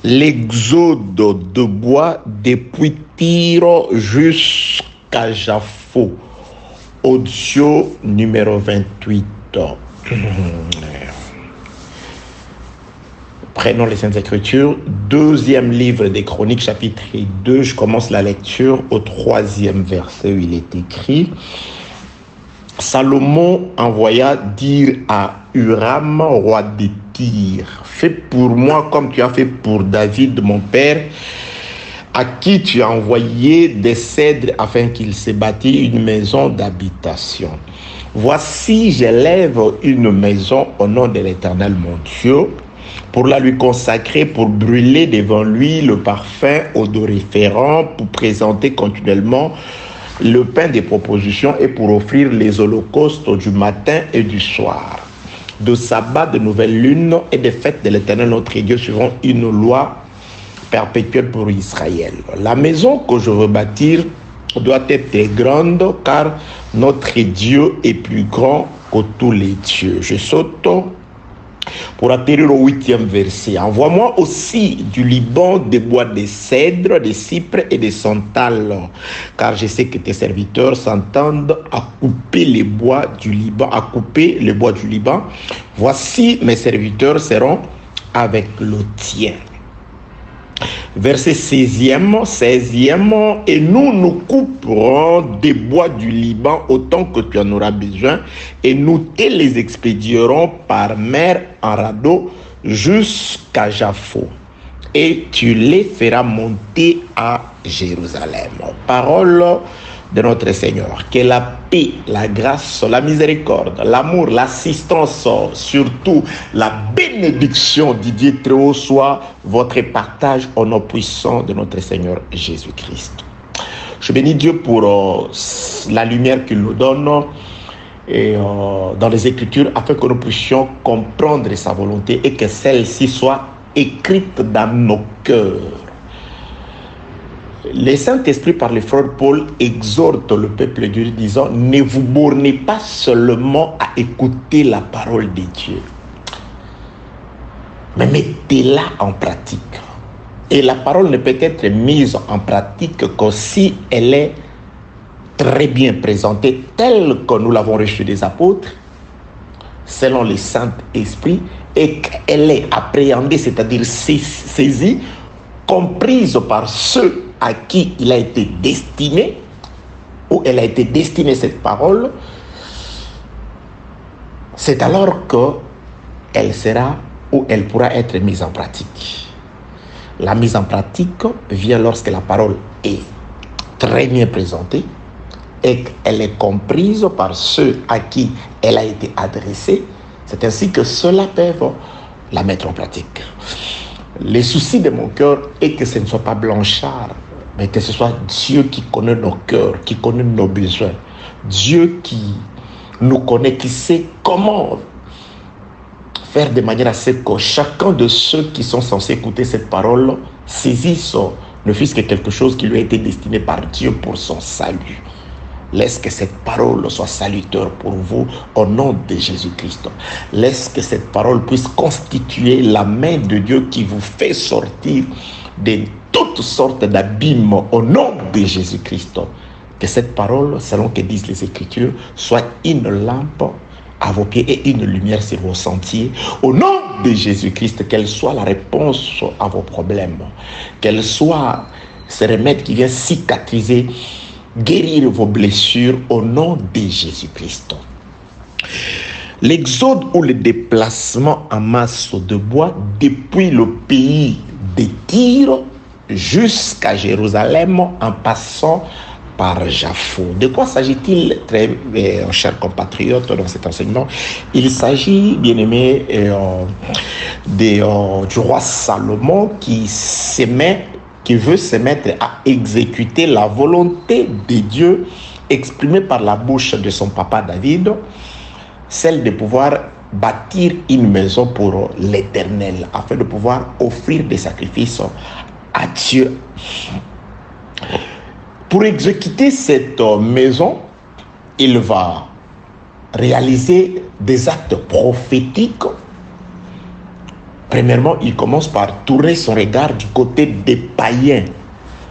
l'exode de bois depuis Tyr jusqu'à Jaffo. Audio numéro 28. Prenons les Saintes Écritures, deuxième livre des Chroniques, chapitre 2. Je commence la lecture au 3e verset où il est écrit: Salomon envoya dire à Huram, roi de Tyr: fais pour moi comme tu as fait pour David, mon père, à qui tu as envoyé des cèdres afin qu'il se bâtisse une maison d'habitation. Voici, j'élève une maison au nom de l'Éternel mon Dieu, pour la lui consacrer, pour brûler devant lui le parfum odoriférant, pour présenter continuellement le pain des propositions et pour offrir les holocaustes du matin et du soir, de sabbat, de nouvelles lunes et des fêtes de l'Éternel notre Dieu, suivant une loi perpétuelle pour Israël. La maison que je veux bâtir doit être grande, car notre Dieu est plus grand que tous les dieux. Je saute pour atterrir au 8e verset. Envoie-moi aussi du Liban des bois de cèdre, des cypres et des santales, car je sais que tes serviteurs s'entendent à couper les bois du Liban, Voici, mes serviteurs seront avec le tien. Verset 16e, et nous couperons des bois du Liban autant que tu en auras besoin, et nous te les expédierons par mer en radeau jusqu'à Jaffo, et tu les feras monter à Jérusalem. Parole de notre Seigneur. Que la paix, la grâce, la miséricorde, l'amour, l'assistance, surtout la bénédiction du Dieu très haut soit votre partage au nom puissant de notre Seigneur Jésus-Christ. Je bénis Dieu pour la lumière qu'il nous donne dans les Écritures, afin que nous puissions comprendre sa volonté et que celle-ci soit écrite dans nos cœurs. Le Saint-Esprit, par le frère Paul, exhorte le peuple de Dieu disant: ne vous bornez pas seulement à écouter la parole de Dieu, mais mettez-la en pratique. Et la parole ne peut être mise en pratique que si elle est très bien présentée, telle que nous l'avons reçue des apôtres, selon le Saint-Esprit, et qu'elle est appréhendée, c'est-à-dire saisie, comprise par ceux à qui il a été destiné, ou elle a été destinée cette parole. C'est alors qu'elle sera ou elle pourra être mise en pratique. La mise en pratique vient lorsque la parole est très bien présentée et qu'elle est comprise par ceux à qui elle a été adressée. C'est ainsi que ceux-là peuvent la mettre en pratique. Le souci de mon cœur est que ce ne soit pas blanchard, mais que ce soit Dieu qui connaît nos cœurs, qui connaît nos besoins. Dieu qui nous connaît, qui sait comment faire de manière à ce que chacun de ceux qui sont censés écouter cette parole saisisse ne fût-ce que quelque chose qui lui a été destiné par Dieu pour son salut. Laisse que cette parole soit salutaire pour vous au nom de Jésus-Christ. Laisse que cette parole puisse constituer la main de Dieu qui vous fait sortir de toutes sortes d'abîmes au nom de Jésus-Christ. Que cette parole, selon que disent les Écritures, soit une lampe à vos pieds et une lumière sur vos sentiers. Au nom de Jésus-Christ, qu'elle soit la réponse à vos problèmes. Qu'elle soit ce remède qui vient cicatriser, guérir vos blessures au nom de Jésus-Christ. L'exode ou le déplacement en masse de bois depuis le pays de Tyr jusqu'à Jérusalem en passant par Jaffo. De quoi s'agit-il, très chers compatriotes, dans cet enseignement? Il s'agit, bien aimé, du roi Salomon qui veut se mettre à exécuter la volonté de Dieu exprimée par la bouche de son papa David, celle de pouvoir bâtir une maison pour l'Éternel, afin de pouvoir offrir des sacrifices à Dieu. Pour exécuter cette maison, il va réaliser des actes prophétiques Premièrement, il commence par tourner son regard du côté des païens,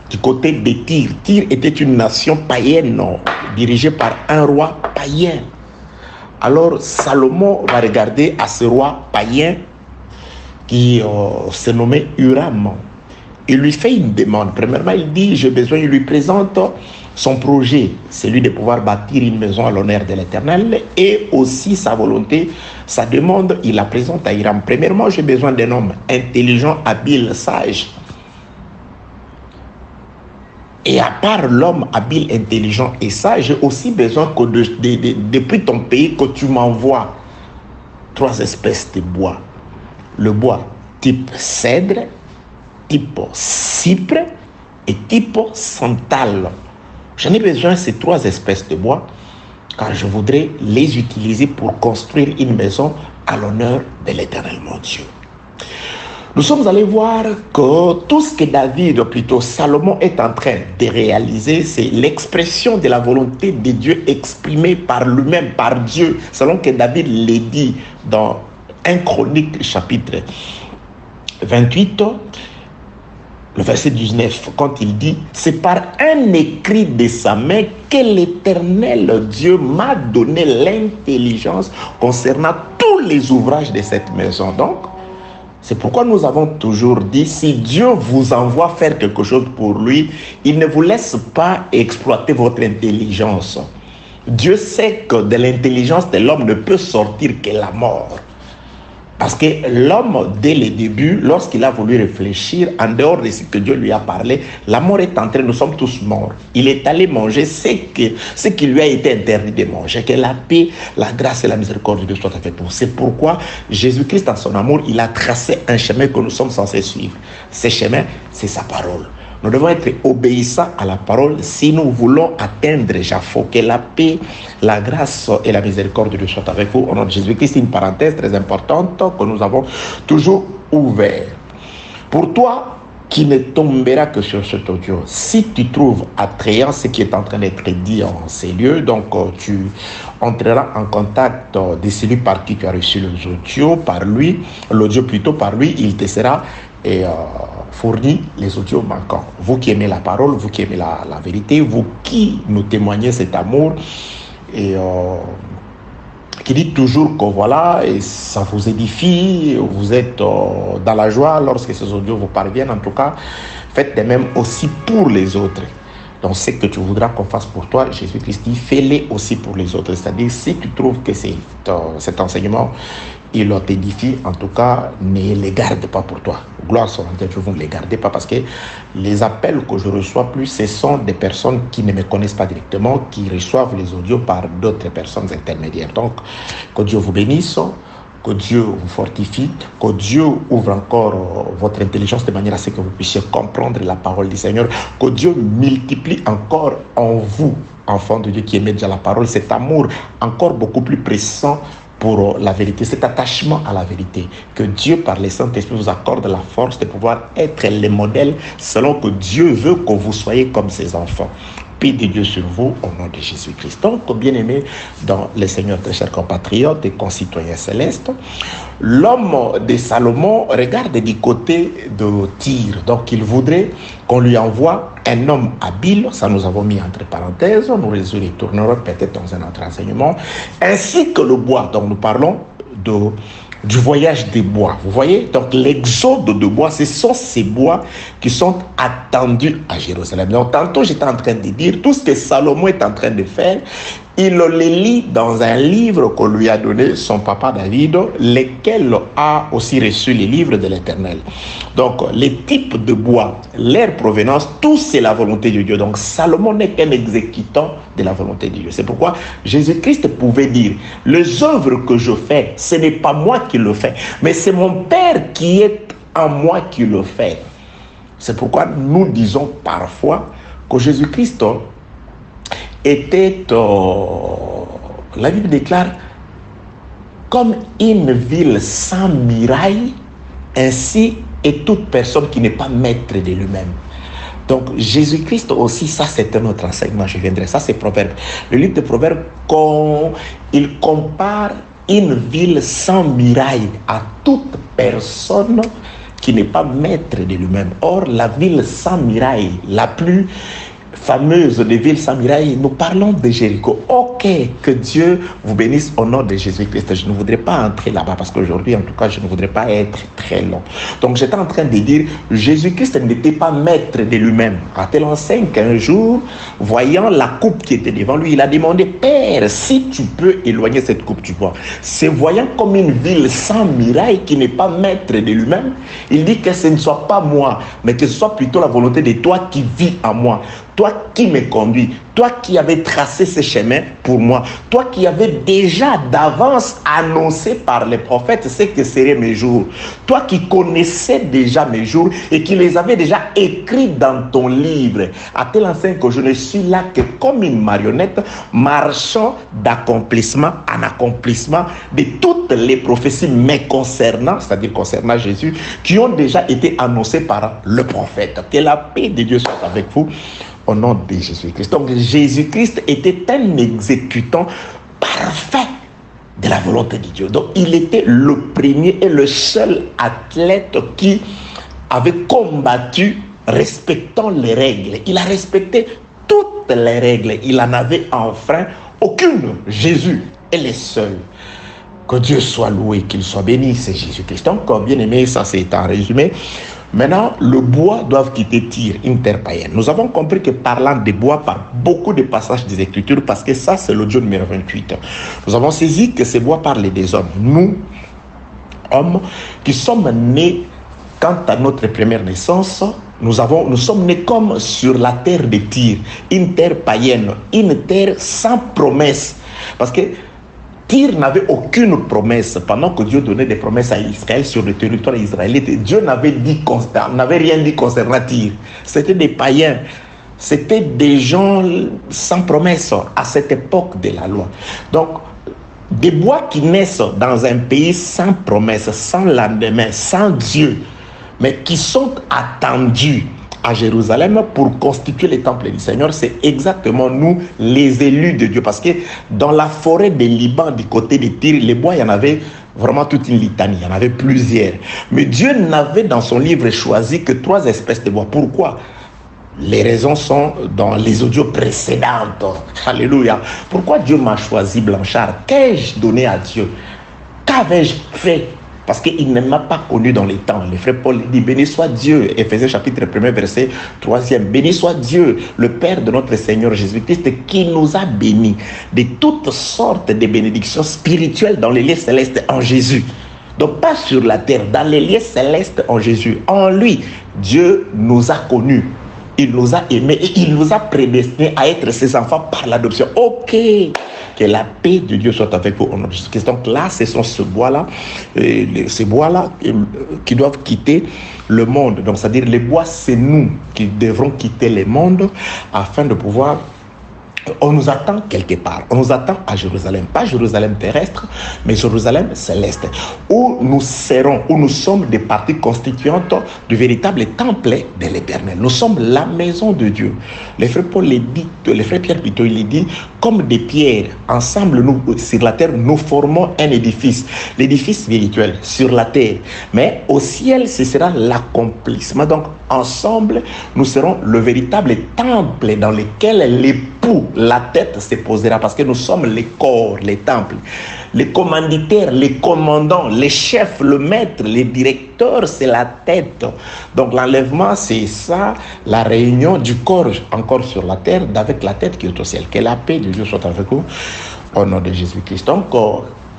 du côté de Tyr. Tyr était une nation païenne, non, dirigée par un roi païen. Alors Salomon va regarder à ce roi païen qui se nommait Huram. Il lui fait une demande. Premièrement, il dit, j'ai besoin, il lui présente son projet, celui de pouvoir bâtir une maison à l'honneur de l'Éternel, et aussi sa volonté, sa demande, il la présente à Hiram. Premièrement, j'ai besoin d'un homme intelligent, habile, sage. Et à part l'homme habile, intelligent et sage, j'ai aussi besoin que depuis ton pays, que tu m'envoies 3 espèces de bois. Le bois type cèdre, type cypre et type santal. J'en ai besoin de ces 3 espèces de bois car je voudrais les utiliser pour construire une maison à l'honneur de l'Éternel mon Dieu. Nous sommes allés voir que tout ce que David, plutôt Salomon, est en train de réaliser, c'est l'expression de la volonté de Dieu exprimée par lui-même, par Dieu, selon que David l'a dit dans 1 Chronique chapitre 28, le verset 19, quand il dit « C'est par un écrit de sa main que l'Éternel Dieu m'a donné l'intelligence concernant tous les ouvrages de cette maison. » Donc, c'est pourquoi nous avons toujours dit, si Dieu vous envoie faire quelque chose pour lui, il ne vous laisse pas exploiter votre intelligence. Dieu sait que de l'intelligence de l'homme ne peut sortir que la mort. Parce que l'homme, dès le début, lorsqu'il a voulu réfléchir, en dehors de ce que Dieu lui a parlé, la mort est entrée, nous sommes tous morts. Il est allé manger ce qui lui a été interdit de manger, que la paix, la grâce et la miséricorde de Dieu soient faites pour nous. C'est pourquoi Jésus-Christ, dans son amour, il a tracé un chemin que nous sommes censés suivre. Ce chemin, c'est sa parole. Nous devons être obéissants à la parole si nous voulons atteindre Japhot. Que la paix, la grâce et la miséricorde de Dieu soient avec vous. Au nom de Jésus-Christ, une parenthèse très importante que nous avons toujours ouverte. Pour toi qui ne tombera que sur cet audio, si tu trouves attrayant ce qui est en train d'être dit en ces lieux, donc tu entreras en contact de celui par qui tu as reçu l'audio, par lui, il te sera fournit les audios manquants. Vous qui aimez la parole, vous qui aimez la vérité, vous qui nous témoignez cet amour et qui dit toujours que voilà, et ça vous édifie, vous êtes dans la joie lorsque ces audios vous parviennent. En tout cas, faites de même aussi pour les autres. Donc, ce que tu voudras qu'on fasse pour toi, Jésus-Christ dit, fais-les aussi pour les autres. C'est-à-dire, si tu trouves que cet enseignement, il t'édifie, en tout cas, ne les garde pas pour toi. Gloire soit à Dieu, vous ne les gardez pas parce que les appels que je reçois plus, ce sont des personnes qui ne me connaissent pas directement, qui reçoivent les audios par d'autres personnes intermédiaires. Donc, que Dieu vous bénisse, que Dieu vous fortifie, que Dieu ouvre encore votre intelligence de manière à ce que vous puissiez comprendre la parole du Seigneur, que Dieu multiplie encore en vous, enfants de Dieu qui aimez déjà la parole, cet amour encore beaucoup plus pressant pour la vérité, cet attachement à la vérité, que Dieu par le Saint-Esprit vous accorde la force de pouvoir être les modèles selon que Dieu veut que vous soyez comme ses enfants. Paix de Dieu sur vous au nom de Jésus-Christ. Donc, bien-aimés dans le Seigneur, très chers compatriotes et concitoyens célestes, l'homme de Salomon regarde du côté de Tyr. Donc, il voudrait qu'on lui envoie un homme habile, ça nous avons mis entre parenthèses, nous les retournerons peut-être dans un autre enseignement, ainsi que le bois. Donc, nous parlons du voyage des bois. Vous voyez, donc l'exode de bois, ce sont ces bois qui sont attendus à Jérusalem. Donc, tantôt, j'étais en train de dire tout ce que Salomon est en train de faire. Il les lit dans un livre qu'on lui a donné son papa David, lequel a aussi reçu les livres de l'Éternel. Donc, les types de bois, leur provenance, tout c'est la volonté de Dieu. Donc, Salomon n'est qu'un exécutant de la volonté de Dieu. C'est pourquoi Jésus-Christ pouvait dire, les œuvres que je fais, ce n'est pas moi qui le fais, mais c'est mon Père qui est en moi qui le fait. C'est pourquoi nous disons parfois que Jésus-Christ était, la Bible déclare, comme une ville sans muraille, ainsi est toute personne qui n'est pas maître de lui-même. Donc Jésus-Christ aussi, ça c'est un autre enseignement, je viendrai, ça c'est Proverbe. Le livre de Proverbe, il compare une ville sans muraille à toute personne qui n'est pas maître de lui-même. Or, la ville sans muraille, la plus fameuse des villes sans muraille, nous parlons de Jéricho. Ok, que Dieu vous bénisse au nom de Jésus-Christ. Je ne voudrais pas entrer là-bas parce qu'aujourd'hui, en tout cas, je ne voudrais pas être très long. Donc, j'étais en train de dire, Jésus-Christ n'était pas maître de lui-même. À telle enseigne qu'un jour, voyant la coupe qui était devant lui, il a demandé, Père, si tu peux éloigner cette coupe du bois. Se voyant comme une ville sans muraille qui n'est pas maître de lui-même, il dit que ce ne soit pas moi, mais que ce soit plutôt la volonté de toi qui vis en moi. Toi qui me conduis, toi qui avais tracé ce chemin pour moi, toi qui avais déjà d'avance annoncé par les prophètes ce que seraient mes jours, toi qui connaissais déjà mes jours et qui les avais déjà écrits dans ton livre, à tel enseigne que je ne suis là que comme une marionnette marchant d'accomplissement en accomplissement de toutes les prophéties me concernant, c'est-à-dire concernant Jésus, qui ont déjà été annoncées par le prophète. Que la paix de Dieu soit avec vous. Au nom de Jésus-Christ. Donc Jésus-Christ était un exécutant parfait de la volonté de Dieu. Donc il était le premier et le seul athlète qui avait combattu respectant les règles. Il a respecté toutes les règles. Il n'en avait enfreint aucune. Jésus est le seul. Que Dieu soit loué, qu'il soit béni, c'est Jésus-Christ. Donc, bien aimé, ça c'est en résumé. Maintenant, le bois doit quitter Tyr, interpaïenne. Nous avons compris que parlant des bois par beaucoup de passages des Écritures, parce que ça, c'est l'audio numéro 28. Nous avons saisi que ces bois parlaient des hommes. Nous, hommes, qui sommes nés, quant à notre première naissance, nous sommes nés comme sur la terre de Tyr, une terre païenne, une terre sans promesse. Parce que Tyr n'avait aucune promesse. Pendant que Dieu donnait des promesses à Israël sur le territoire israélite, Dieu n'avait rien dit concernant Tyr. C'était des païens. C'était des gens sans promesse à cette époque de la loi. Donc, des bois qui naissent dans un pays sans promesse, sans lendemain, sans Dieu, mais qui sont attendus à Jérusalem pour constituer le temple du Seigneur, c'est exactement nous, les élus de Dieu. Parce que dans la forêt des Liban, du côté de Tyr, les bois, il y en avait vraiment toute une litanie, il y en avait plusieurs. Mais Dieu n'avait dans son livre choisi que 3 espèces de bois. Pourquoi? Les raisons sont dans les audios précédentes. Alléluia. Pourquoi Dieu m'a choisi Blanchard? Qu'ai-je donné à Dieu? Qu'avais-je fait? Parce qu'il ne m'a pas connu dans les temps. Le frère Paul dit, béni soit Dieu. Éphésiens chapitre 1, verset 3e. Béni soit Dieu, le Père de notre Seigneur Jésus-Christ, qui nous a bénis de toutes sortes de bénédictions spirituelles dans les lieux célestes en Jésus. Donc pas sur la terre, dans les lieux célestes en Jésus. En lui, Dieu nous a connus. Il nous a aimés et il nous a prédestinés à être ses enfants par l'adoption. Ok, que la paix de Dieu soit avec vous au nom de Jésus-Christ. Donc là, ce sont ces bois-là qui doivent quitter le monde. Donc c'est-à-dire les bois, c'est nous qui devrons quitter le monde afin de pouvoir... On nous attend quelque part. On nous attend à Jérusalem. Pas Jérusalem terrestre, mais Jérusalem céleste. Où nous serons, où nous sommes des parties constituantes du véritable temple de l'Éternel. Nous sommes la maison de Dieu. Le frère Paul le dit, le frère Pierre plutôt, il dit, comme des pierres, ensemble, nous, sur la terre, nous formons un édifice. L'édifice spirituel sur la terre. Mais au ciel, ce sera l'accomplissement. Donc, ensemble, nous serons le véritable temple dans lequel l'époux, la tête se posera, parce que nous sommes les corps, les temples. Les commanditaires, les commandants, les chefs, le maître, les directeurs, c'est la tête. Donc l'enlèvement, c'est ça, la réunion du corps encore sur la terre, avec la tête qui est au ciel. Que la paix de Dieu soit avec vous, au nom de Jésus-Christ. Donc,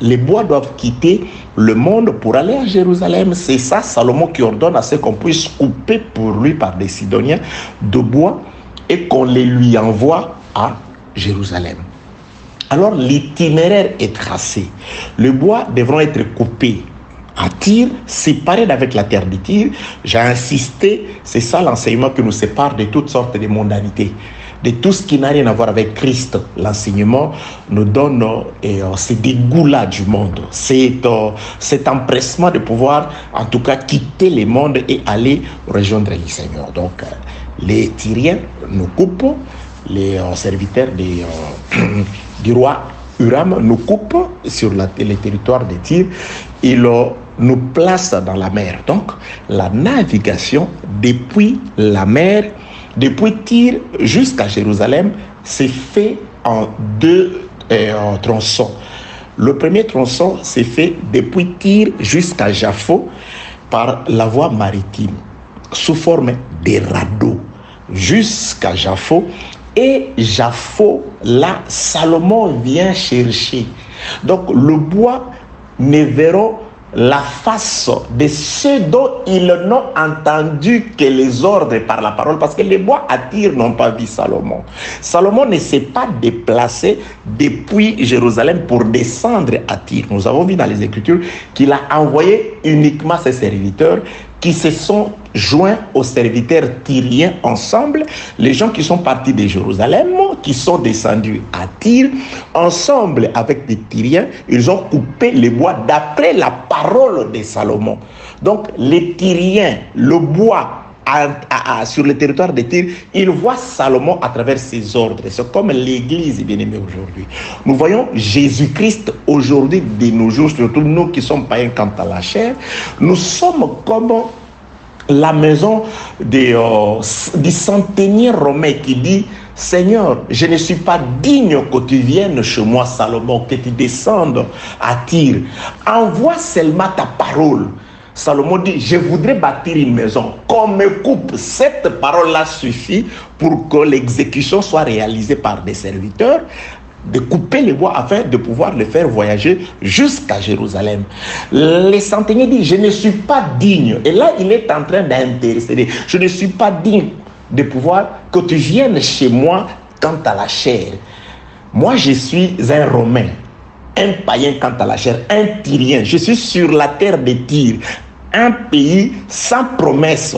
les bois doivent quitter le monde pour aller à Jérusalem. C'est ça, Salomon qui ordonne à ce qu'on puisse couper pour lui par des Sidoniens de bois et qu'on les lui envoie à Jérusalem. Alors l'itinéraire est tracé. Les bois devront être coupés à Tyr, séparés d'avec la terre de Tyr. J'ai insisté, c'est ça l'enseignement qui nous sépare de toutes sortes de mondanités, de tout ce qui n'a rien à voir avec Christ. L'enseignement nous donne ce dégoût-là du monde, cet empressement de pouvoir en tout cas quitter le monde et aller rejoindre le Seigneur. Donc les Tyriens nous coupent, les serviteurs du roi Uram nous coupe sur les territoires de Tyr. Il nous place dans la mer. Donc, la navigation depuis la mer, depuis Tyr jusqu'à Jérusalem, s'est fait en deux tronçons. Le premier tronçon s'est fait depuis Tyr jusqu'à Jaffo par la voie maritime, sous forme de radeaux, jusqu'à Jaffo. Et Jaffo, là, Salomon vient chercher. Donc, le bois ne verront la face de ceux dont ils n'ont entendu que les ordres par la parole, parce que les bois à Tyr n'ont pas vu Salomon. Salomon ne s'est pas déplacé depuis Jérusalem pour descendre à Tyr. Nous avons vu dans les Écritures qu'il a envoyé uniquement ses serviteurs qui se sont joints aux serviteurs tyriens ensemble, les gens qui sont partis de Jérusalem, qui sont descendus à Tyr, ensemble avec des Tyriens, ils ont coupé les bois d'après la parole de Salomon. Donc les Tyriens, le bois sur le territoire de Tyr, ils voient Salomon à travers ses ordres. C'est comme l'Église, bien aimée aujourd'hui. Nous voyons Jésus-Christ aujourd'hui, de nos jours, surtout nous qui sommes païens quant à la chair, nous sommes comme la maison du centenier romain qui dit: Seigneur, je ne suis pas digne que tu viennes chez moi, Salomon, que tu descendes à Tyr. Envoie seulement ta parole. Salomon dit: je voudrais bâtir une maison. Qu'on me coupe. Cette parole-là suffit pour que l'exécution soit réalisée par des serviteurs, de couper les bois afin de pouvoir les faire voyager jusqu'à Jérusalem. Le centenier dit: je ne suis pas digne. Et là, il est en train d'intercéder. Je ne suis pas digne de pouvoir que tu viennes chez moi quant à la chair. Moi, je suis un Romain, un païen quant à la chair, un Tyrien. Je suis sur la terre de Tyr, un pays sans promesse,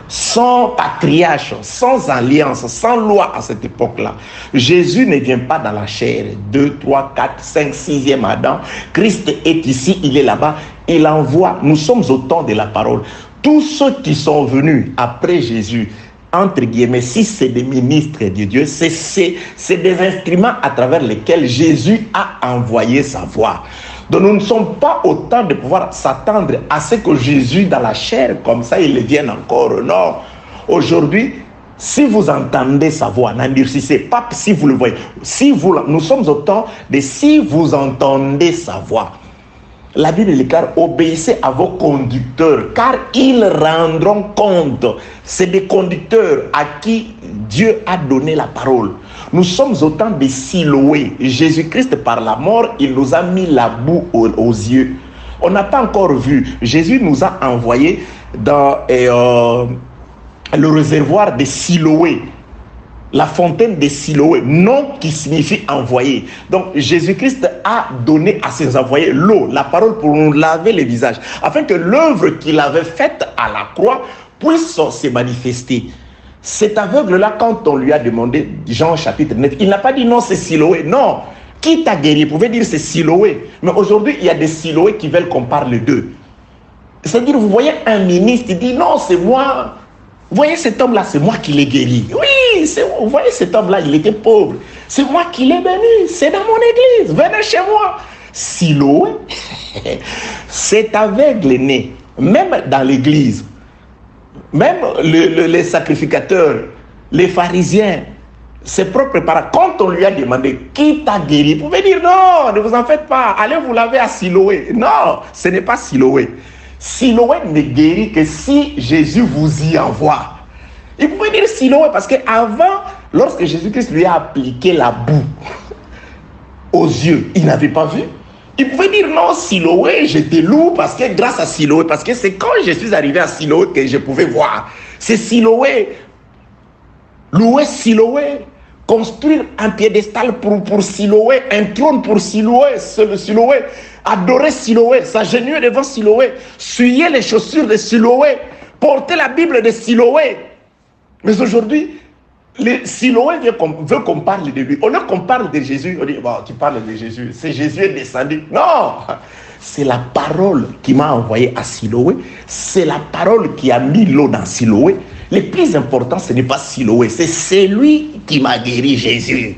sans patriarche, sans alliance, sans loi à cette époque-là. Jésus ne vient pas dans la chair. 2, 3, 4, 5, 6e Adam. Christ est ici, il est là-bas. Il envoie. Nous sommes au temps de la parole. Tous ceux qui sont venus après Jésus, entre guillemets, si c'est des ministres de Dieu, c'est des instruments à travers lesquels Jésus a envoyé sa voix. Donc nous ne sommes pas au temps de pouvoir s'attendre à ce que Jésus dans la chair, comme ça, il vienne encore. Non. Aujourd'hui, si vous entendez sa voix, n'endurcissez pas si vous le voyez. Nous sommes au temps de si vous entendez sa voix. La Bible déclare: obéissez à vos conducteurs, car ils rendront compte. C'est des conducteurs à qui Dieu a donné la parole. Nous sommes au temps de Siloé. Jésus-Christ, par la mort, il nous a mis la boue aux yeux. On n'a pas encore vu. Jésus nous a envoyés dans le réservoir de Siloé. La fontaine de Siloé, nom qui signifie envoyé. Donc Jésus-Christ a donné à ses envoyés l'eau, la parole pour nous laver les visages, afin que l'œuvre qu'il avait faite à la croix puisse se manifester. Cet aveugle-là, quand on lui a demandé, Jean chapitre 9, il n'a pas dit non, c'est Siloé. Non, qui t'a guéri? Vous pouvez dire c'est Siloé. Mais aujourd'hui, il y a des Siloé qui veulent qu'on parle d'eux. C'est-à-dire, vous voyez un ministre, il dit non, c'est moi. Vous voyez cet homme-là, c'est moi qui l'ai guéri. Oui, vous voyez cet homme-là, il était pauvre. C'est moi qui l'ai béni. C'est dans mon église. Venez chez moi. Siloé, cet aveugle né, même dans l'église, même les sacrificateurs, les pharisiens, ses propres parents, quand on lui a demandé qui t'a guéri, vous pouvez dire non, ne vous en faites pas, allez vous laver à Siloé. Non, ce n'est pas Siloé. Siloé ne guérit que si Jésus vous y envoie. Il pouvait dire Siloé parce qu'avant, lorsque Jésus-Christ lui a appliqué la boue aux yeux, il n'avait pas vu. Il pouvait dire non, Siloé, j'étais lourd parce que grâce à Siloé, parce que c'est quand je suis arrivé à Siloé que je pouvais voir. C'est Siloé. Louer Siloé. Construire un piédestal pour Siloé, un trône pour Siloé, c'est le Siloé. Adorer Siloé, s'agenouiller devant Siloé, suyer les chaussures de Siloé, porter la Bible de Siloé. Mais aujourd'hui, Siloé veut qu'on parle de lui. Au lieu qu'on parle de Jésus, on dit, bon, tu parles de Jésus, c'est Jésus est descendu. Non, c'est la parole qui m'a envoyé à Siloé, c'est la parole qui a mis l'eau dans Siloé. Le plus important, ce n'est pas Siloé, c'est celui qui m'a guéri, Jésus.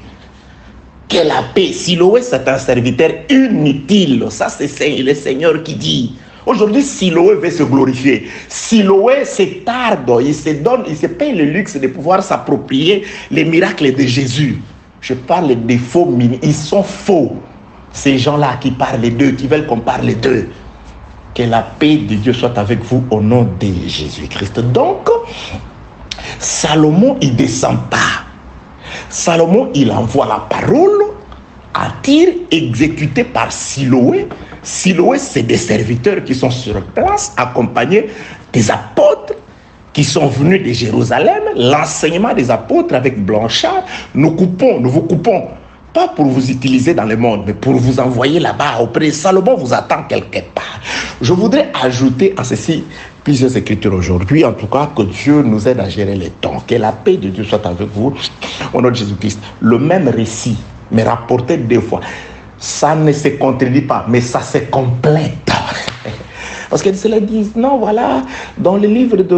Que la paix. Siloé, c'est un serviteur inutile. Ça, c'est le Seigneur qui dit. Aujourd'hui, Siloé veut se glorifier. Siloé se tarde, il se paye le luxe de pouvoir s'approprier les miracles de Jésus. Je parle des faux ministres. Ils sont faux. Ces gens-là qui parlent d'eux, qui veulent qu'on parle d'eux. Que la paix de Dieu soit avec vous au nom de Jésus-Christ. Donc, Salomon, il ne descend pas. Salomon, il envoie la parole à Tyr, exécutée par Siloé. Siloé, c'est des serviteurs qui sont sur place, accompagnés des apôtres qui sont venus de Jérusalem. L'enseignement des apôtres avec Blanchard, nous vous coupons, pas pour vous utiliser dans le monde, mais pour vous envoyer là-bas auprès de Salomon, vous attend quelque part. Je voudrais ajouter à ceci plusieurs écritures aujourd'hui, en tout cas que Dieu nous aide à gérer les temps, que la paix de Dieu soit avec vous, au nom de Jésus-Christ. Le même récit, mais rapporté 2 fois, ça ne se contredit pas, mais ça se complète. Parce que cela dit, non, voilà, dans le livre de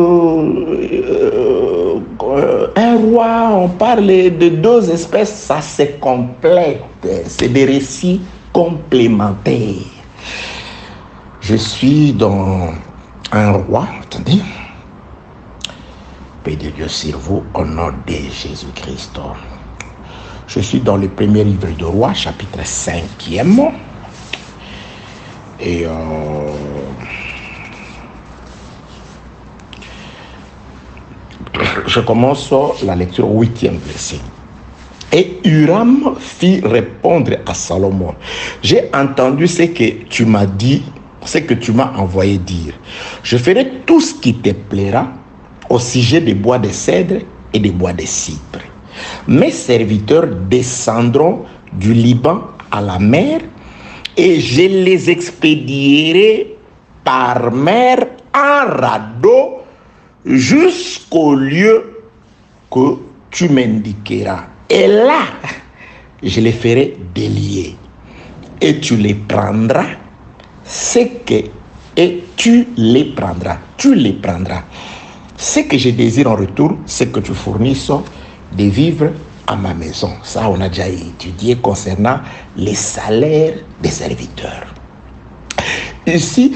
un roi, on parle de 2 espèces, ça se complète. C'est des récits complémentaires. Je suis dans un roi, attendez, paix de Dieu sur vous, au nom de Jésus-Christ. Je suis dans le premier livre de Roi, chapitre 5e. Et je commence la lecture au 8e verset. Et Huram fit répondre à Salomon: j'ai entendu ce que tu m'as dit, ce que tu m'as envoyé dire. Je ferai tout ce qui te plaira au sujet des bois de cèdre et des bois de cypre. Mes serviteurs descendront du Liban à la mer et je les expédierai par mer en radeau jusqu'au lieu que tu m'indiqueras. Et là, je les ferai délier. Et tu les prendras, et tu les prendras. Tu les prendras. Ce que je désire en retour, c'est que tu fournisses des vivres à ma maison. Ça, on a déjà étudié concernant les salaires des serviteurs. Ici,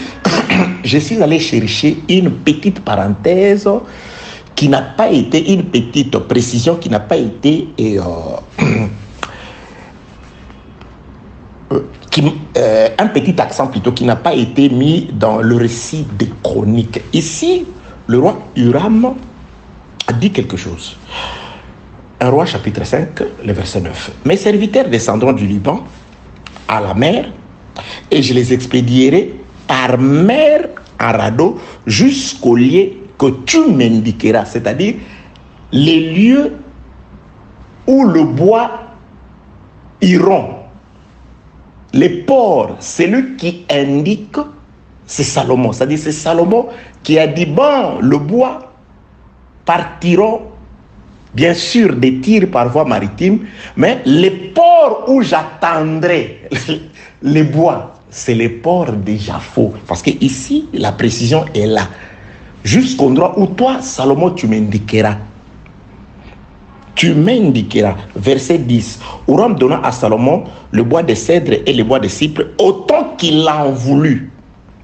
je suis allé chercher une petite parenthèse qui n'a pas été, une petite précision qui n'a pas été un petit accent plutôt qui n'a pas été mis dans le récit des chroniques. Ici, le roi Huram a dit quelque chose. Un roi chapitre 5, le verset 9. Mes serviteurs descendront du Liban à la mer et je les expédierai par mer en radeau jusqu'au lieu que tu m'indiqueras, c'est-à-dire les lieux où le bois iront. Les ports, celui qui indique, c'est Salomon. C'est-à-dire c'est Salomon qui a dit, bon, le bois partiront bien sûr des tirs par voie maritime, mais les ports où j'attendrai les bois, c'est les ports de Jaffo. Parce que ici, la précision est là. Jusqu'au endroit où toi, Salomon, tu m'indiqueras. Tu m'indiqueras. Verset 10. Huram donna à Salomon le bois de cèdre et le bois de cypre autant qu'il en voulu.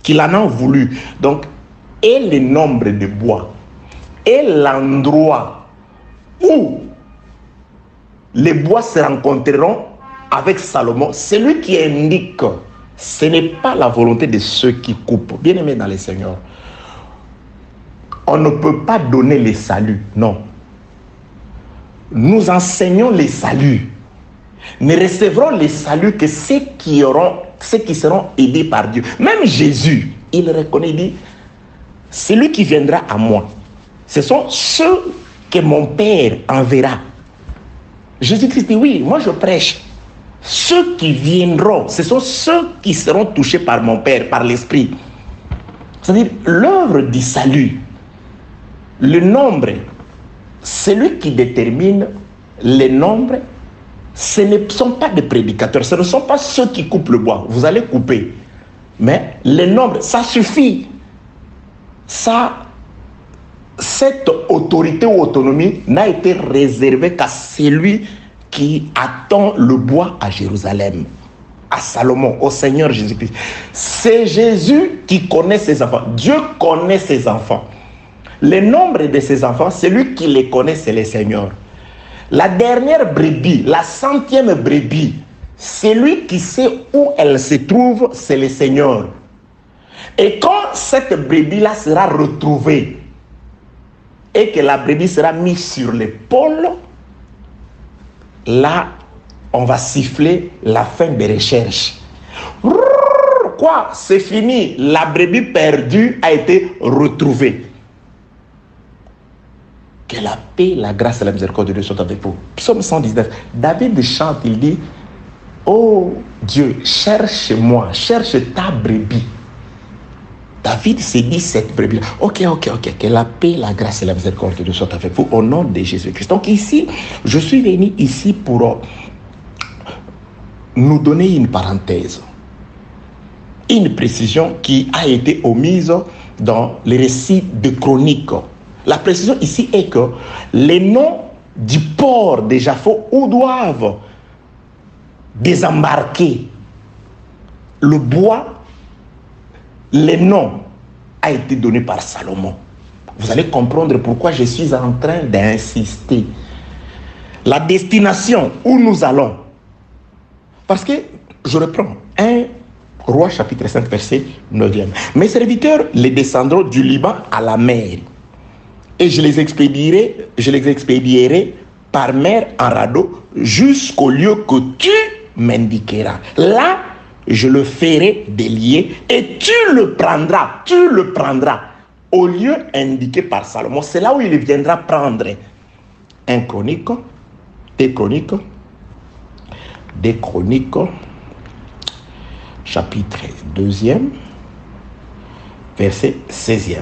Qu'il en a voulu. Donc, et le nombre de bois et l'endroit où les bois se rencontreront avec Salomon, c'est lui qui indique. Ce n'est pas la volonté de ceux qui coupent. Bien aimé dans le Seigneur, on ne peut pas donner les saluts, non. Nous enseignons les saluts. Ne recevrons les saluts que ceux qui seront aidés par Dieu. Même Jésus, il reconnaît, il dit, celui qui viendra à moi, ce sont ceux que mon Père enverra. Jésus-Christ dit, oui, moi je prêche. Ceux qui viendront, ce sont ceux qui seront touchés par mon Père, par l'Esprit. C'est-à-dire l'œuvre du salut, le nombre, celui qui détermine le nombre, ce ne sont pas des prédicateurs, ce ne sont pas ceux qui coupent le bois. Vous allez couper. Mais le nombre, ça suffit. Cette autorité ou autonomie n'a été réservée qu'à celui qui attend le bois à Jérusalem, à Salomon, au Seigneur Jésus-Christ. C'est Jésus qui connaît ses enfants. Dieu connaît ses enfants. Le nombre de ses enfants, celui qui les connaît, c'est le Seigneur. La dernière brebis, la 100e brebis, celui qui sait où elle se trouve, c'est le Seigneur. Et quand cette brebis-là sera retrouvée et que la brebis sera mise sur l'épaule, là, on va siffler la fin des recherches. Quoi? C'est fini. La brebis perdue a été retrouvée. Que la paix, la grâce et la miséricorde de Dieu soient avec vous. Psaume 119. David chante, il dit: oh Dieu, cherche-moi, cherche ta brebis. David s'est dit cette brebis. Ok. Que la paix, la grâce et la miséricorde de Dieu soient avec vous au nom de Jésus-Christ. Donc ici, je suis venu ici pour nous donner une parenthèse, une précision qui a été omise dans les récits de Chroniques. La précision ici est que les noms du port de Japhos où doivent désembarquer le bois, les noms a été donné par Salomon. Vous allez comprendre pourquoi je suis en train d'insister. La destination où nous allons. Parce que, je reprends, 1 Roi chapitre 5 verset 9e. Mes serviteurs les descendront du Liban à la mer. Et je les expédierai par mer en radeau jusqu'au lieu que tu m'indiqueras. Là, je le ferai délier et tu le prendras au lieu indiqué par Salomon. C'est là où il viendra prendre un chronique, des chroniques, chapitre 2e, verset 16e.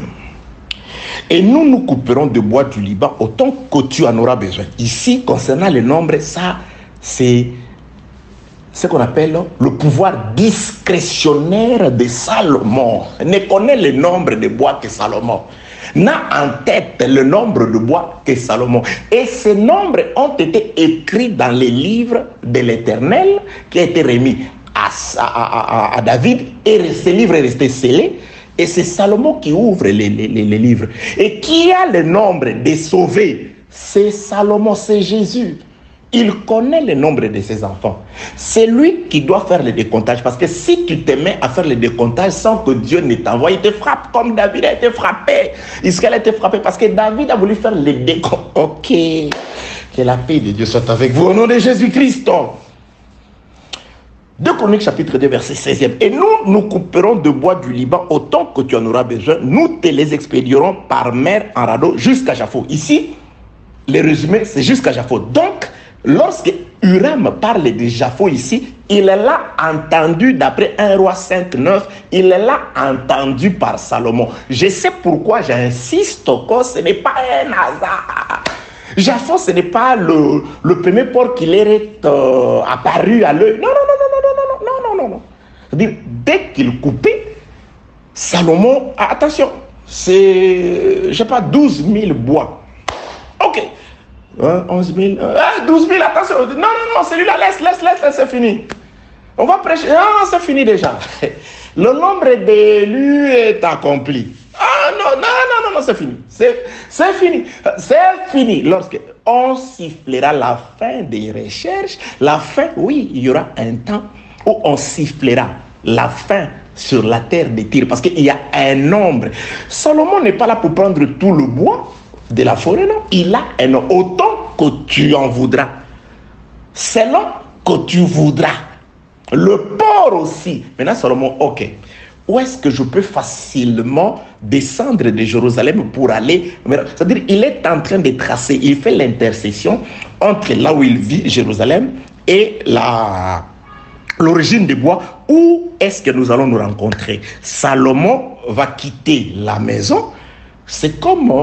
Et nous couperons de bois du Liban autant que tu en auras besoin. Ici, concernant le nombre, ça, c'est ce qu'on appelle le pouvoir discrétionnaire de Salomon. Ne connaît le nombre de bois que Salomon. N'a en tête le nombre de bois que Salomon. Et ces nombres ont été écrits dans les livres de l'Éternel qui a été remis à David. Et ce livre est resté scellé. Et c'est Salomon qui ouvre les livres. Et qui a le nombre des sauvés? C'est Salomon, c'est Jésus. Il connaît le nombre de ses enfants. C'est lui qui doit faire le décomptage. Parce que si tu te mets à faire le décomptage sans que Dieu ne t'envoie, il te frappe comme David a été frappé. Israël a été frappé parce que David a voulu faire le décomptage. Ok. Que la paix de Dieu soit avec vous au nom de Jésus-Christ. 2 Chroniques chapitre 2 verset 16e. Et nous couperons de bois du Liban autant que tu en auras besoin. Nous te les expédierons par mer en radeau jusqu'à Japhos. Ici, le résumé, c'est jusqu'à Japhos. Donc, lorsque Huram parle de Japhos ici, il l'a entendu d'après 1 Roi 5, 9, il l'a entendu par Salomon. Je sais pourquoi j'insiste que ce n'est pas un hasard. Japhos, ce n'est pas le premier port qui leur est apparu à l'œil. Non. C'est-à-dire, dès qu'il coupait, Salomon, attention, c'est, je sais pas, 12 000 bois. Ok. 11 000, 12 000, attention. Non, celui-là, laisse, c'est fini. On va prêcher. Non, c'est fini déjà. Le nombre d'élus est accompli. Ah non, c'est fini. C'est fini. C'est fini. Lorsque on sifflera la fin des recherches, la fin, oui, il y aura un temps où on sifflera la fin sur la terre des Tyr. Parce qu'il y a un nombre. Salomon n'est pas là pour prendre tout le bois de la forêt, non. Il a un nombre. Autant que tu en voudras. Selon que tu voudras. Le port aussi. Maintenant, Salomon, ok. Où est-ce que je peux facilement descendre de Jérusalem pour aller? C'est-à-dire, il est en train de tracer, il fait l'intercession entre là où il vit, Jérusalem, et l'origine des bois. Où est-ce que nous allons nous rencontrer? Salomon va quitter la maison. C'est comme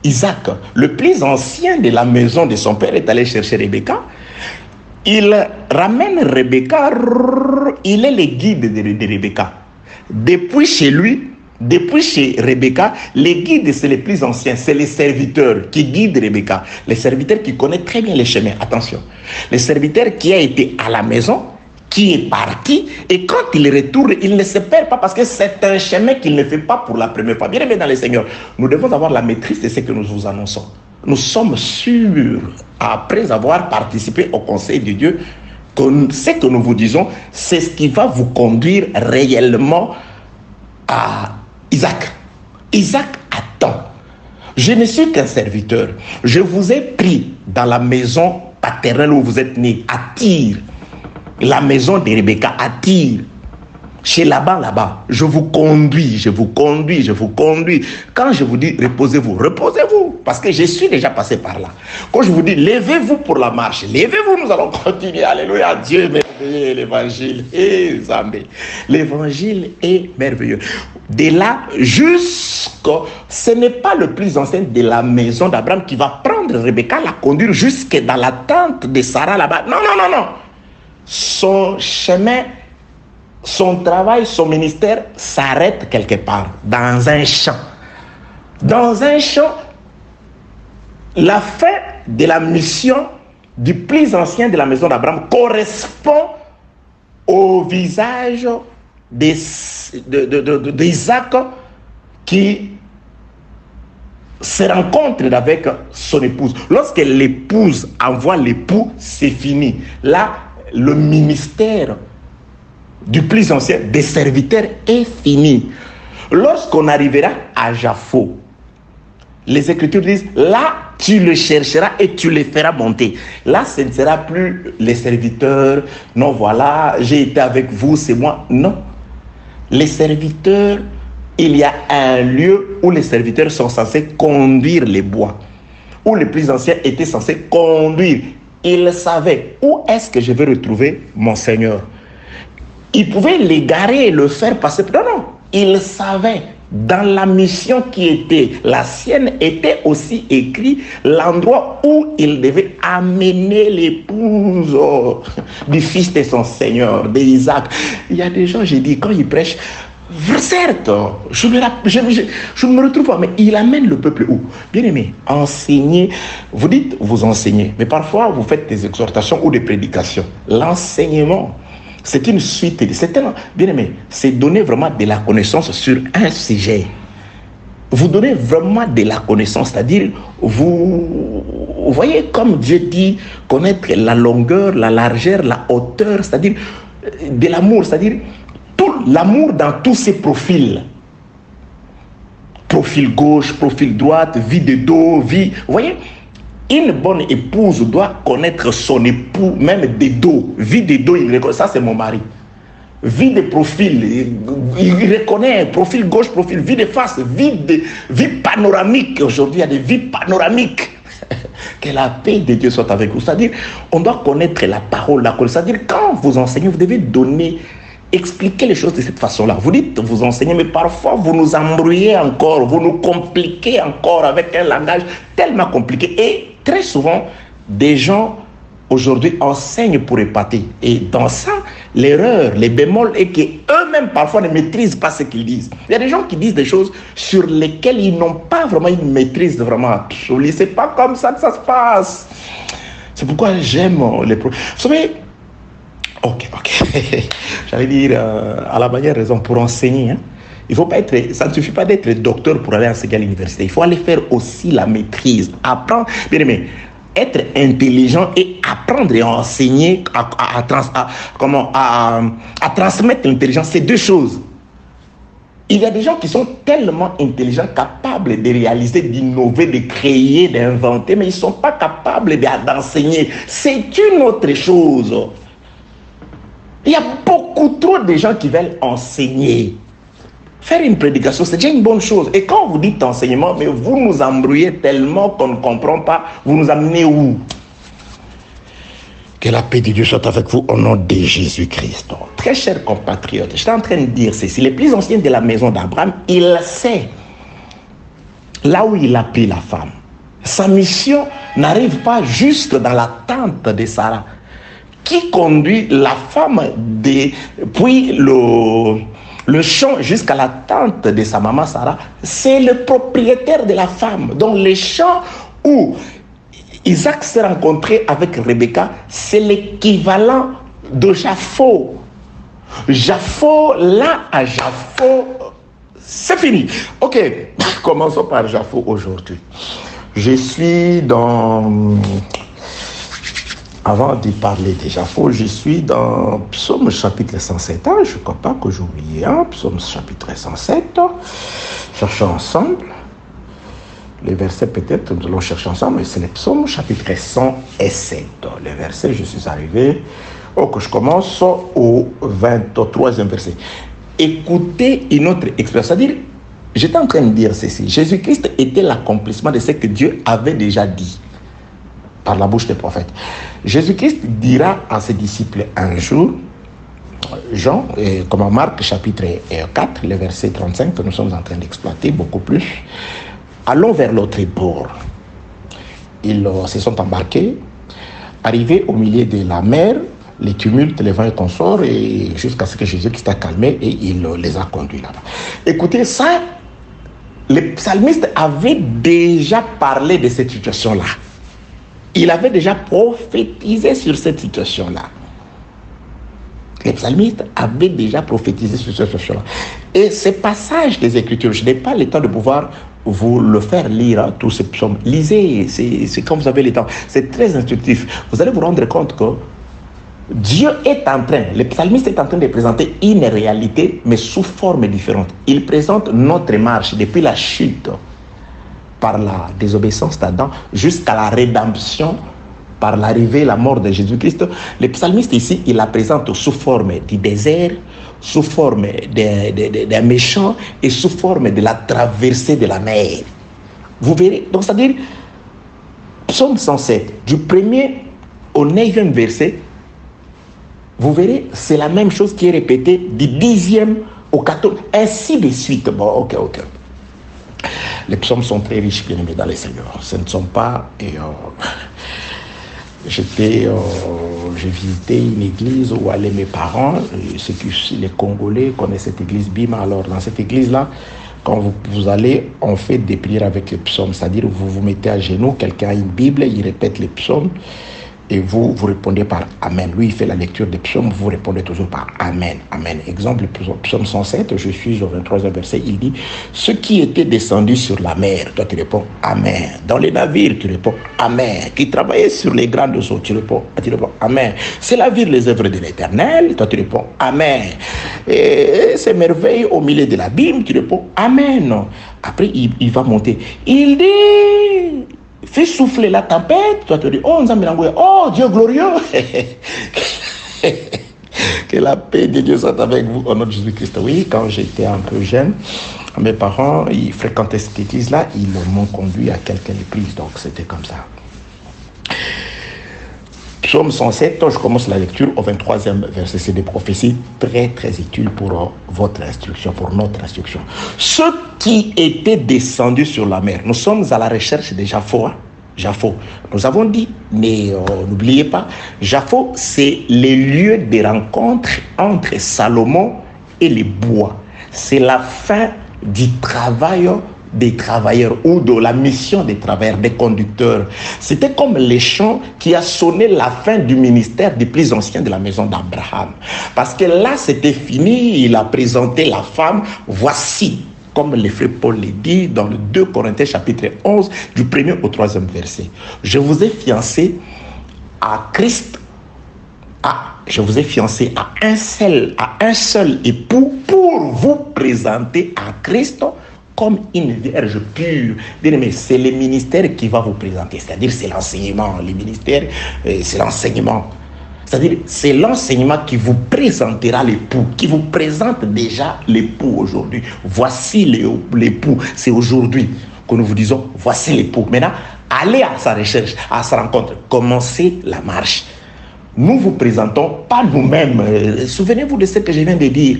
Isaac, le plus ancien de la maison de son père, est allé chercher Rebecca. Il ramène Rebecca, il est le guide de Rebecca. Depuis chez lui, Depuis chez Rebecca, les guides, c'est les plus anciens, c'est les serviteurs qui guident Rebecca. Les serviteurs qui connaissent très bien les chemins, attention. Les serviteurs qui a été à la maison, qui est parti, et quand il retourne, il ne se perd pas parce que c'est un chemin qu'il ne fait pas pour la première fois. Bien aimé dans le Seigneur, nous devons avoir la maîtrise de ce que nous vous annonçons. Nous sommes sûrs, après avoir participé au conseil de Dieu, que ce que nous vous disons, c'est ce qui va vous conduire réellement à Isaac. Isaac attend. Je ne suis qu'un serviteur. Je vous ai pris dans la maison paternelle où vous êtes né, à Tyr. La maison de Rebecca, à Tyr. Chez Laban, là-bas. Je vous conduis, je vous conduis, je vous conduis. Quand je vous dis reposez-vous, reposez-vous. Parce que je suis déjà passé par là. Quand je vous dis levez-vous pour la marche, levez-vous, nous allons continuer. Alléluia, Dieu est merveilleux, l'évangile est Zambé. L'évangile est merveilleux. De là jusqu'au... Ce n'est pas le plus ancien de la maison d'Abraham qui va prendre Rebecca, la conduire jusque dans la tente de Sarah là-bas. Non, non, non, non. Son chemin, son travail, son ministère s'arrête quelque part, dans un champ. Dans un champ, la fin de la mission du plus ancien de la maison d'Abraham correspond au visage d'Isaac qui se rencontre avec son épouse. Lorsque l'épouse envoie l'époux, c'est fini. Là, le ministère du plus ancien des serviteurs est fini. Lorsqu'on arrivera à Japho, les Écritures disent, là, tu le chercheras et tu le feras monter. Là, ce ne sera plus les serviteurs. Non, voilà, j'ai été avec vous, c'est moi. Non. Les serviteurs, il y a un lieu où les serviteurs sont censés conduire les bois, où les plus anciens étaient censés conduire. Ils savaient où est-ce que je vais retrouver mon Seigneur. Ils pouvaient l'égarer et le faire passer. Non, non. Ils savaient. Dans la mission qui était la sienne, était aussi écrit l'endroit où il devait amener l'épouse du fils de son Seigneur, d'Isaac. Il y a des gens, j'ai dit, quand ils prêchent, certes, je me retrouve pas, mais il amène le peuple où? Bien aimé, enseigner. Vous dites, vous enseignez, mais parfois vous faites des exhortations ou des prédications. L'enseignement, c'est une suite, bien aimé, c'est donner vraiment de la connaissance sur un sujet. Vous donnez vraiment de la connaissance, c'est-à-dire, vous voyez comme Dieu dit, connaître la longueur, la largeur, la hauteur, c'est-à-dire de l'amour, c'est-à-dire tout l'amour dans tous ses profils. Profil gauche, profil droite, vie de dos, vie... Vous voyez, une bonne épouse doit connaître son époux, même des dos. Vie de dos, il reconnaît, ça c'est mon mari. Vie de profil, il reconnaît profil gauche, profil, vie de face, vie panoramique. Aujourd'hui, il y a des vies panoramiques. Que la paix de Dieu soit avec vous. C'est-à-dire, on doit connaître la parole, la connaissance. C'est-à-dire, quand vous enseignez, vous devez donner... Expliquez les choses de cette façon-là. Vous dites, vous enseignez, mais parfois vous nous embrouillez encore, vous nous compliquez encore avec un langage tellement compliqué. Et très souvent, des gens aujourd'hui enseignent pour épater. Et dans ça, l'erreur, les bémols, est qu'eux-mêmes parfois ne maîtrisent pas ce qu'ils disent. Il y a des gens qui disent des choses sur lesquelles ils n'ont pas vraiment une maîtrise vraiment absolue. C'est pas comme ça que ça se passe. C'est pourquoi j'aime les... Vous savez, ok. J'allais dire à la manière raison pour enseigner. Hein. Il faut pas être, ça ne suffit pas d'être docteur pour aller enseigner à l'université. Il faut aller faire aussi la maîtrise, apprendre. Bien aimé, être intelligent et apprendre et enseigner, à transmettre l'intelligence, c'est deux choses. Il y a des gens qui sont tellement intelligents, capables de réaliser, d'innover, de créer, d'inventer, mais ils ne sont pas capables d'enseigner. C'est une autre chose. Il y a beaucoup trop de gens qui veulent enseigner. Faire une prédication, c'est déjà une bonne chose. Et quand vous dites enseignement, mais vous nous embrouillez tellement qu'on ne comprend pas. Vous nous amenez où? Que la paix de Dieu soit avec vous au nom de Jésus-Christ. Très chers compatriotes, je suis en train de dire ceci. Les plus anciens de la maison d'Abraham, il sait là où il a pris la femme. Sa mission n'arrive pas juste dans la tente de Sarah. Qui conduit la femme depuis le champ jusqu'à la tente de sa maman Sarah, c'est le propriétaire de la femme. Donc les champs où Isaac s'est rencontré avec Rebecca, c'est l'équivalent de Japhot. Japhot, là à Japhot, c'est fini. Ok, commençons par Japhot aujourd'hui. Je suis dans... Avant de parler de Japhot, je suis dans Psaume chapitre 107. Je ne crois pas que j'ai oublié. Psaume chapitre 107. Cherchons ensemble. Les versets peut-être, nous allons chercher ensemble, mais c'est le Psaume chapitre 107. Les versets, je suis arrivé... que je commence au 23e verset. Écoutez une autre expression. C'est-à-dire, j'étais en train de dire ceci. Jésus-Christ était l'accomplissement de ce que Dieu avait déjà dit par la bouche des prophètes. Jésus-Christ dira à ses disciples un jour, Jean, comme en Marc chapitre 4, le verset 35, que nous sommes en train d'exploiter beaucoup plus, allons vers l'autre bord. Ils se sont embarqués, arrivés au milieu de la mer, les tumultes, les vents et consorts, et jusqu'à ce que Jésus-Christ a calmé et il les a conduits là-bas. Écoutez, ça, le psalmiste avait déjà parlé de cette situation-là. Il avait déjà prophétisé sur cette situation-là. Les psalmistes avaient déjà prophétisé sur cette situation-là. Et ces passages des Écritures, je n'ai pas le temps de pouvoir vous le faire lire, tous ces psaumes. Lisez, c'est comme vous avez le temps. C'est très instructif. Vous allez vous rendre compte que Dieu est en train, le psalmiste est en train de présenter une réalité, mais sous forme différente. Il présente notre marche depuis la chute par la désobéissance d'Adam jusqu'à la rédemption par l'arrivée, la mort de Jésus-Christ. Le psalmiste ici, il la présente sous forme du désert, sous forme d'un méchant et sous forme de la traversée de la mer. Vous verrez, donc c'est-à-dire, psaume 107, du 1er au 9e verset, vous verrez, c'est la même chose qui est répétée du 10e au 14e, ainsi de suite. Bon, ok. Les psaumes sont très riches, bien aimés dans les Seigneurs. Ce ne sont pas... j'ai visité une église où allaient mes parents. Les Congolais connaissent cette église Bima. Alors, dans cette église-là, quand vous allez, on fait des prières avec les psaumes. C'est-à-dire, vous vous mettez à genoux, quelqu'un a une Bible, il répète les psaumes. Et vous répondez par Amen. Lui, il fait la lecture des psaumes, vous répondez toujours par Amen. Amen. Exemple, psaume 107, je suis au 23e verset, il dit, ceux qui étaient descendus sur la mer, toi tu réponds Amen. Dans les navires, tu réponds Amen. Qui travaillaient sur les grandes eaux, tu réponds Amen. C'est la vie, les œuvres de l'Éternel, toi tu réponds Amen. Et ces merveilles au milieu de l'abîme, tu réponds Amen. Après, il va monter. Il dit... Fais souffler la tempête, toi tu dis, oh Dieu glorieux. Que la paix de Dieu soit avec vous au nom de Jésus-Christ. Oui, quand j'étais un peu jeune, mes parents, ils fréquentaient cette église-là, ils m'ont conduit à quelques reprises, donc c'était comme ça. Psaume 107, je commence la lecture au 23e verset. C'est des prophéties très, très utiles pour votre instruction, pour notre instruction. Ceux qui étaient descendus sur la mer, nous sommes à la recherche de Japhot. Japhot. Nous avons dit, mais n'oubliez pas, Japhot, c'est les lieux de rencontre entre Salomon et les bois. C'est la fin du travail des travailleurs ou de la mission des travailleurs, des conducteurs. C'était comme les chants qui a sonné la fin du ministère des plus anciens de la maison d'Abraham. Parce que là, c'était fini, il a présenté la femme, voici, comme le frère Paul le dit dans le 2 Corinthiens chapitre 11, du 1er au 3e verset. Je vous ai fiancé à Christ, je vous ai fiancé à un seul époux pour vous présenter à Christ comme une vierge pure. Mais c'est le ministère qui va vous présenter, c'est-à-dire c'est l'enseignement. Le ministère, c'est l'enseignement. C'est-à-dire c'est l'enseignement qui vous présentera l'époux, qui vous présente déjà l'époux aujourd'hui. Voici l'époux, c'est aujourd'hui que nous vous disons, voici l'époux. Maintenant, allez à sa recherche, à sa rencontre, commencez la marche. Nous vous présentons pas nous-mêmes. Souvenez-vous de ce que je viens de dire.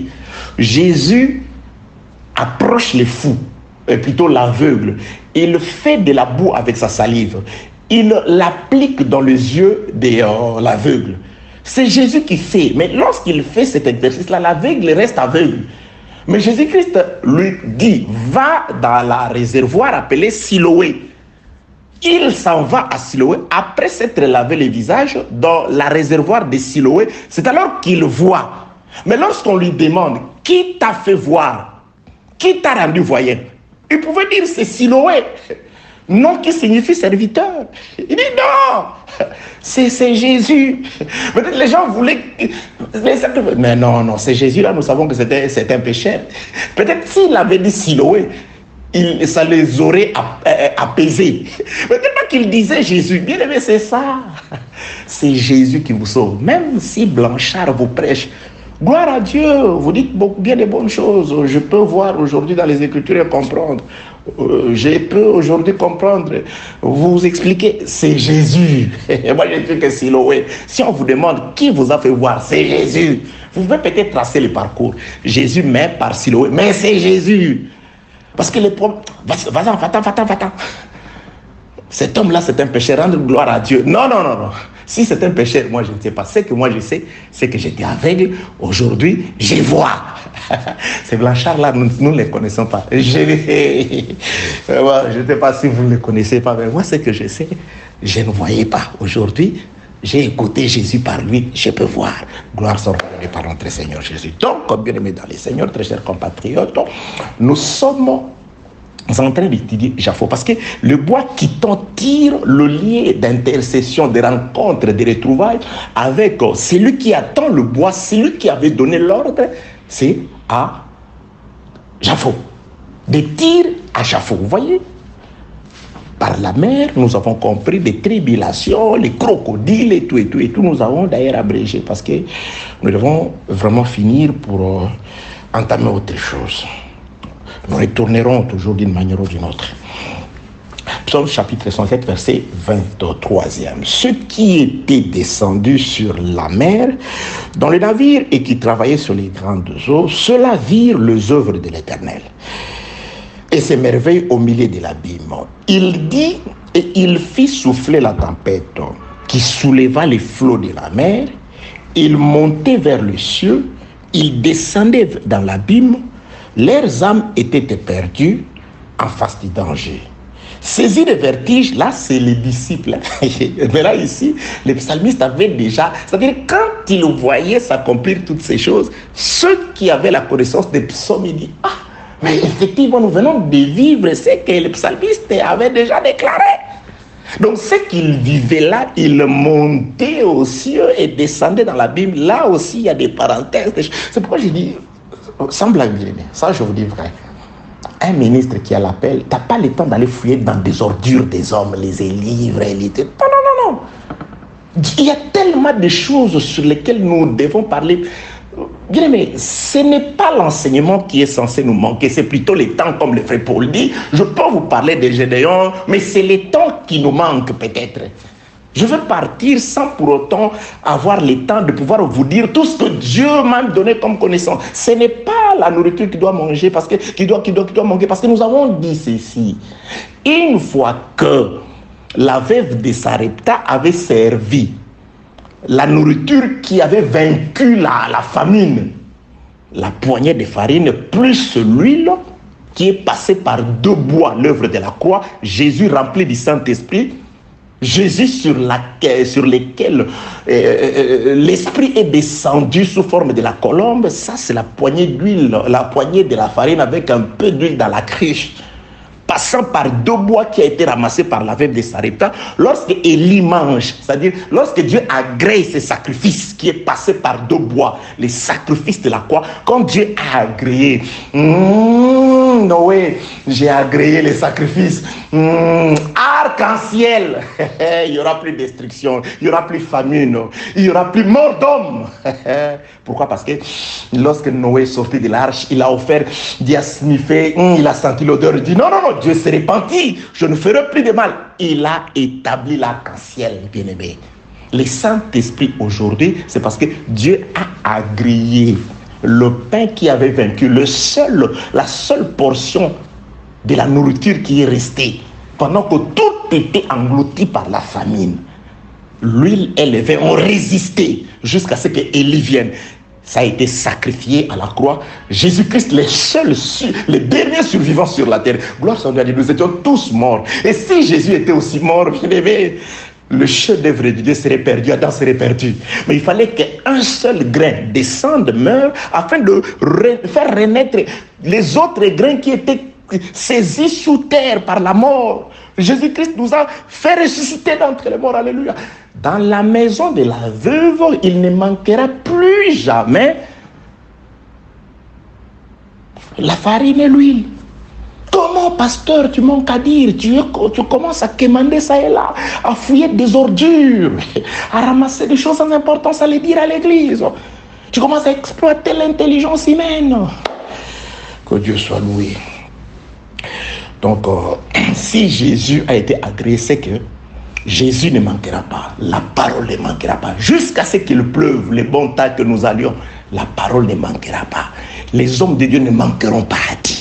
Jésus approche les fous, plutôt l'aveugle. Il fait de la boue avec sa salive. Il l'applique dans les yeux de l'aveugle. C'est Jésus qui fait. Mais lorsqu'il fait cet exercice-là, l'aveugle reste aveugle. Mais Jésus-Christ lui dit, va dans la réservoir appelée Siloé. Il s'en va à Siloé après s'être lavé le visage dans la réservoir de Siloé. C'est alors qu'il voit. Mais lorsqu'on lui demande, qui t'a fait voir? Qui t'a rendu voyant? Il pouvait dire, c'est Siloé. Non, qui signifie serviteur. Il dit non, c'est Jésus. Peut-être les gens voulaient... Mais non, c'est Jésus là, nous savons que c'est un pécheur. Peut-être s'il avait dit Siloé, ça les aurait apaisés. Mais tellement qu'il disait Jésus, bien aimé, c'est ça. C'est Jésus qui vous sauve. Même si Blanchard vous prêche, gloire à Dieu, vous dites bien de bonnes choses. Je peux voir aujourd'hui dans les Écritures et comprendre. Je peux aujourd'hui comprendre, vous expliquer, c'est Jésus. Et moi, je dis que Siloé. Si on vous demande qui vous a fait voir, c'est Jésus. Vous pouvez peut-être tracer le parcours. Jésus met par Siloé, mais c'est Jésus. Parce que les problèmes... Va-t'en. Cet homme-là, c'est un pécheur, rendre gloire à Dieu. Non. Si c'est un pécheur, moi, je ne sais pas. Ce que moi, je sais, c'est que j'étais aveugle. Aujourd'hui, je vois. Ces Blanchard-là, nous ne les connaissons pas. Je ne sais pas si vous ne les connaissez pas, mais moi, ce que je sais, je ne voyais pas. Aujourd'hui, j'ai écouté Jésus par lui, je peux voir. Gloire soit donnée par notre Seigneur Jésus. Donc, comme bien aimé dans les Seigneurs, très chers compatriotes, nous sommes en train d'étudier Japheth, parce que le bois qui tire le lien d'intercession, de rencontre, de retrouvailles avec celui qui attend le bois, celui qui avait donné l'ordre, c'est à Japheth. De tir à Japheth, vous voyez? Par la mer, nous avons compris des tribulations, les crocodiles et tout. Nous avons d'ailleurs abrégé parce que nous devons vraiment finir pour entamer autre chose. Nous retournerons toujours d'une manière ou d'une autre. Psaume chapitre 107, verset 23e. Ceux qui étaient descendus sur la mer, dans le navire et qui travaillaient sur les grandes eaux, ceux-là virent les œuvres de l'Éternel et s'émerveillent au milieu de l'abîme. Il dit, et il fit souffler la tempête qui souleva les flots de la mer. Il montait vers le ciel, il descendait dans l'abîme. Leurs âmes étaient perdues en face du danger. Saisis de vertige, là c'est les disciples. Mais là ici, les psalmistes avaient déjà, c'est-à-dire quand ils voyaient s'accomplir toutes ces choses, ceux qui avaient la connaissance des psaumes, ils disent, ah, mais effectivement nous venons de vivre ce que les psalmistes avaient déjà déclaré. Donc ce qu'ils vivaient là, ils montaient aux cieux et descendaient dans l'abîme. Là aussi il y a des parenthèses. C'est pourquoi j'ai dit, sans blague, ça je vous dis vrai. Un ministre qui a l'appel, tu n'as pas le temps d'aller fouiller dans des ordures des hommes, les livres, les... Non. Il y a tellement de choses sur lesquelles nous devons parler. Bien aimé, ce n'est pas l'enseignement qui est censé nous manquer, c'est plutôt les temps, comme le frère Paul dit. Je peux vous parler de Gédéon, mais c'est les temps qui nous manquent peut-être. Je veux partir sans pour autant avoir le temps de pouvoir vous dire tout ce que Dieu m'a donné comme connaissance. Ce n'est pas la nourriture qui doit manger parce que qui doit manquer, parce que nous avons dit ceci. Une fois que la veuve de Sarepta avait servi la nourriture qui avait vaincu la famine, la poignée de farine plus l'huile qui est passée par 2 bois, l'œuvre de la croix, Jésus rempli du Saint-Esprit, Jésus sur lesquels l'Esprit est descendu sous forme de la colombe, ça c'est la poignée d'huile, la poignée de la farine avec un peu d'huile dans la cruche, passant par 2 bois qui a été ramassé par la veuve de Sarepta. Lorsque Élie mange, c'est-à-dire lorsque Dieu agrée ses sacrifices qui est passé par 2 bois, les sacrifices de la croix, quand Dieu a agréé, Noé, j'ai agréé les sacrifices, arc-en-ciel, il n'y aura plus de destruction, il n'y aura plus famine, il n'y aura plus mort d'homme. Pourquoi? Parce que lorsque Noé est sorti de l'arche, il a offert, il a sniffé, il a senti l'odeur, il dit non, Dieu s'est repenti, je ne ferai plus de mal. Il a établi l'arc-en-ciel, bien-aimé. Le Saint-Esprit aujourd'hui, c'est parce que Dieu a agréé le pain qui avait vaincu, la seule portion de la nourriture qui est restée, pendant que tout était englouti par la famine. L'huile et le vin ont résisté jusqu'à ce que Élie vienne. ça a été sacrifié à la croix. Jésus-Christ, les derniers survivants sur la terre. Gloire soit à Dieu, nous étions tous morts. Et si Jésus était aussi mort, bien aimé, le chef-d'œuvre de Dieu serait perdu, Adam serait perdu. Mais il fallait qu'un seul grain descende, meure, afin de faire renaître les autres grains qui étaient saisis sous terre par la mort. Jésus-Christ nous a fait ressusciter d'entre les morts. Alléluia. Dans la maison de la veuve, il ne manquera plus jamais la farine et l'huile. Comment, pasteur, tu manques à dire, tu commences à quémander ça et là, à fouiller des ordures, à ramasser des choses sans importance, à les dire à l'église. Tu commences à exploiter l'intelligence humaine. Que Dieu soit loué. Donc, si Jésus a été agressé, que Jésus ne manquera pas, la parole ne manquera pas. Jusqu'à ce qu'il pleuve, les bons temps que nous allions, la parole ne manquera pas. Les hommes de Dieu ne manqueront pas à dire.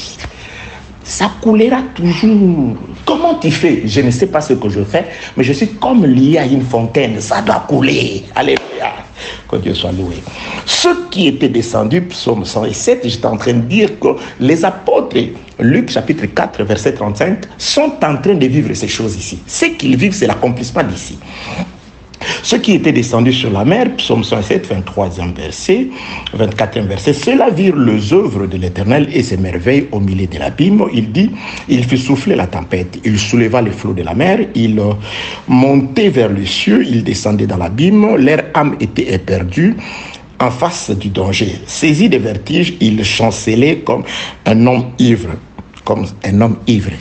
Ça coulera toujours. Comment tu fais? Je ne sais pas ce que je fais, mais je suis comme lié à une fontaine. Ça doit couler. Alléluia. Que Dieu soit loué. Ceux qui étaient descendus, psaume 107, j'étais en train de dire que les apôtres, Luc chapitre 4, verset 35, sont en train de vivre ces choses ici. Ce qu'ils vivent, c'est l'accomplissement d'ici. Ceux qui étaient descendus sur la mer, psaume 107, 23e verset, 24e verset, ceux-là virent les œuvres de l'Éternel et ses merveilles au milieu de l'abîme. Il dit, il fit souffler la tempête, il souleva les flots de la mer, il montait vers les cieux, il descendait dans l'abîme, leur âme était éperdue en face du danger. Saisi de vertige, il chancelait comme un homme ivre, comme un homme ivre.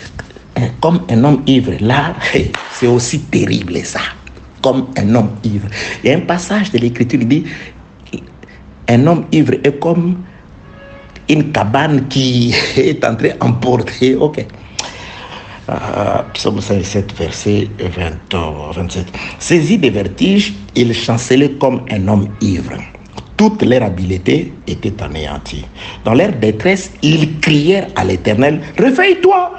Comme un homme ivre, là, c'est aussi terrible ça. Comme un homme ivre. Il y a un passage de l'Écriture qui dit un homme ivre est comme une cabane qui est en train d'emporter. Ok. Psaume 57, verset 27. Saisi de vertige, il chancelait comme un homme ivre. Toute leur habileté était anéantie. Dans leur détresse, ils crièrent à l'Éternel, réveille-toi.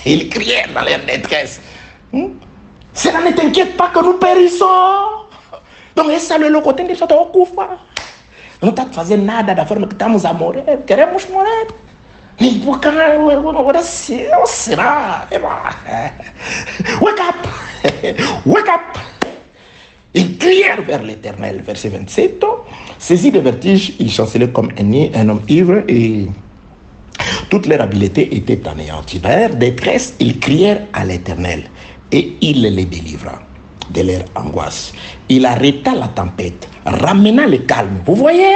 Ils crièrent dans leur détresse. Cela ne t'inquiète pas que nous périssons. Donc, essa é o côté de só kufa. Não está fazendo nada da forma que estamos a morrer. Queremos morrer. E por cá, agora será. Wake up. Wake up. Ils crièrent vers l'Éternel. Verset 27. Saisi de vertige, ils chancelaient comme un homme ivre et toute leur habileté était anéantie. Dans leur détresse, ils crièrent à l'Éternel. Et il les délivra de leur angoisse. Il arrêta la tempête, ramena le calme. Vous voyez?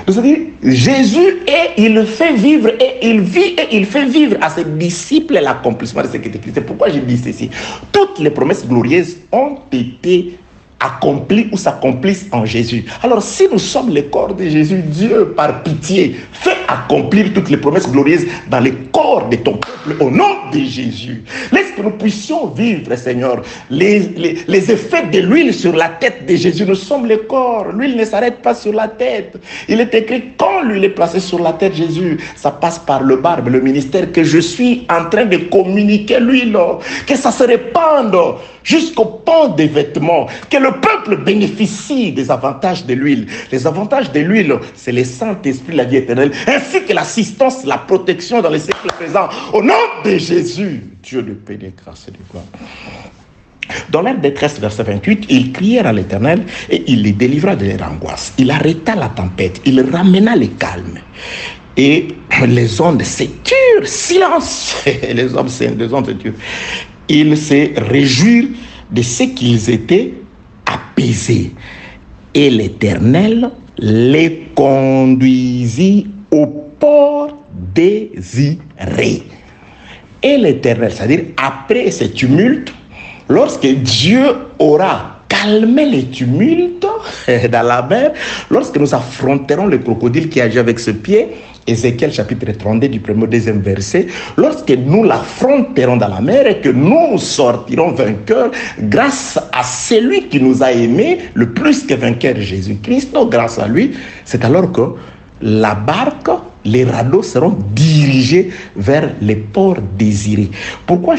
C'est-à-dire, Jésus il fait vivre et il vit et il fait vivre à ses disciples l'accomplissement de ce qui est écrit. C'est pourquoi je dis ceci. Toutes les promesses glorieuses ont été accomplies ou s'accomplissent en Jésus. Alors, si nous sommes le corps de Jésus, Dieu, par pitié, fait accomplir toutes les promesses glorieuses dans le corps de ton peuple au nom de Jésus. Laisse que nous puissions vivre, Seigneur, les effets de l'huile sur la tête de Jésus. Nous sommes le corps. L'huile ne s'arrête pas sur la tête. Il est écrit, quand l'huile est placée sur la tête de Jésus, ça passe par le barbe, le ministère que je suis en train de communiquer l'huile, que ça se répande jusqu'au pan des vêtements, que le peuple bénéficie des avantages de l'huile. Les avantages de l'huile, c'est le Saint-Esprit, la vie éternelle, ainsi que l'assistance, la protection dans les siècles présents. Au nom de Jésus, Dieu de paix, de grâce et de gloire. Dans leur détresse, verset 28, ils crièrent à l'Éternel et il les délivra de leur angoisse. Il arrêta la tempête, il ramena le calme. Et les ondes se turent, silence. Les ondes se turent. Ils se réjouirent de ce qu'ils étaient apaisés. Et l'Éternel les conduisit au port désiré. Et l'Éternel, c'est-à-dire après ce tumulte, lorsque Dieu aura calmé les tumultes dans la mer, lorsque nous affronterons le crocodile qui agit avec ce pied, Ézéchiel chapitre 32 du 1er au 2e verset, lorsque nous l'affronterons dans la mer et que nous sortirons vainqueurs grâce à celui qui nous a aimés, le plus que vainqueur Jésus-Christ, grâce à lui, c'est alors que la barque, les radeaux seront dirigés vers les ports désirés. Pourquoi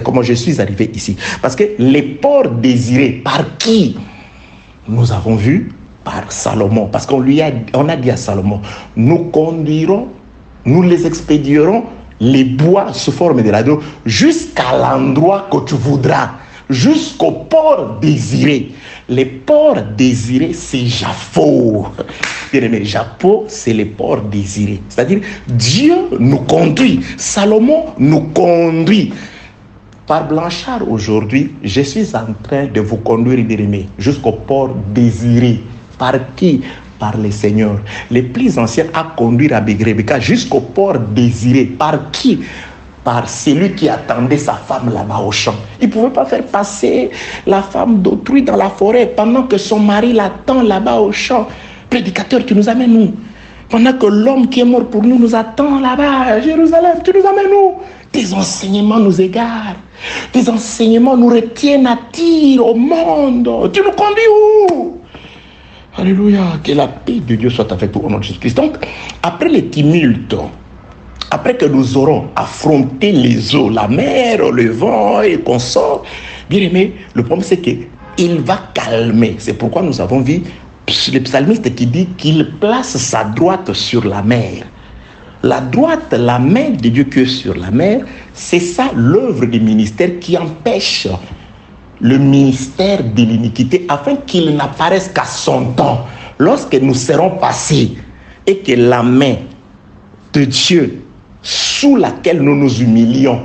comment je suis arrivé ici? Parce que les ports désirés, par qui nous avons vu par Salomon. Parce qu'on a dit à Salomon, nous conduirons, nous les expédierons, les bois sous forme de l'agneau, jusqu'à l'endroit que tu voudras, jusqu'au port désiré. Les ports désirés, c'est Japhot. Bien-aimé, Japhot, c'est les ports désirés. C'est-à-dire, Dieu nous conduit, Salomon nous conduit. Par Blanchard, aujourd'hui, je suis en train de vous conduire, bien-aimé, jusqu'au port désiré. Par qui? Par le Seigneur. Les plus anciens à conduire à Rebecca jusqu'au port désiré. Par qui? Par celui qui attendait sa femme là-bas au champ. Il ne pouvait pas faire passer la femme d'autrui dans la forêt pendant que son mari l'attend là-bas au champ. Prédicateur, tu nous amènes nous. Pendant que l'homme qui est mort pour nous nous attend là-bas à Jérusalem, tu nous amènes nous. Tes enseignements nous égarent. Tes enseignements nous retiennent à tir au monde. Tu nous conduis où? Alléluia. Que la paix de Dieu soit avec vous au nom de Jésus-Christ. Donc, après les tumultes, après que nous aurons affronté les eaux, la mer, le vent et qu'on sort, bien aimé, le problème c'est qu'il va calmer. C'est pourquoi nous avons vu le psalmiste qui dit qu'il place sa droite sur la mer. La droite, la main de Dieu qui est sur la mer, c'est ça l'œuvre du ministère qui empêche le ministère de l'iniquité afin qu'il n'apparaisse qu'à son temps. Lorsque nous serons passés et que la main de Dieu sous laquelle nous nous humilions,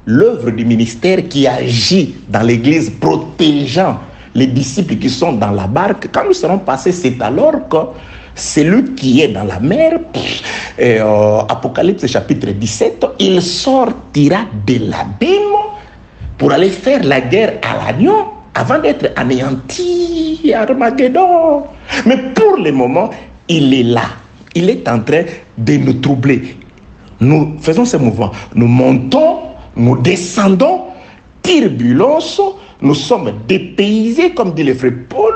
l'œuvre du ministère qui agit dans l'église protégeant les disciples qui sont dans la barque, quand nous serons passés, c'est alors que celui qui est dans la mer, Apocalypse chapitre 17, il sortira de l'abîme pour aller faire la guerre à l'agneau avant d'être anéanti à Armageddon. Mais pour le moment, il est là. Il est en train de nous troubler. Nous faisons ce mouvement. Nous montons, nous descendons, turbulence, nous sommes dépaysés, comme dit le frère Paul.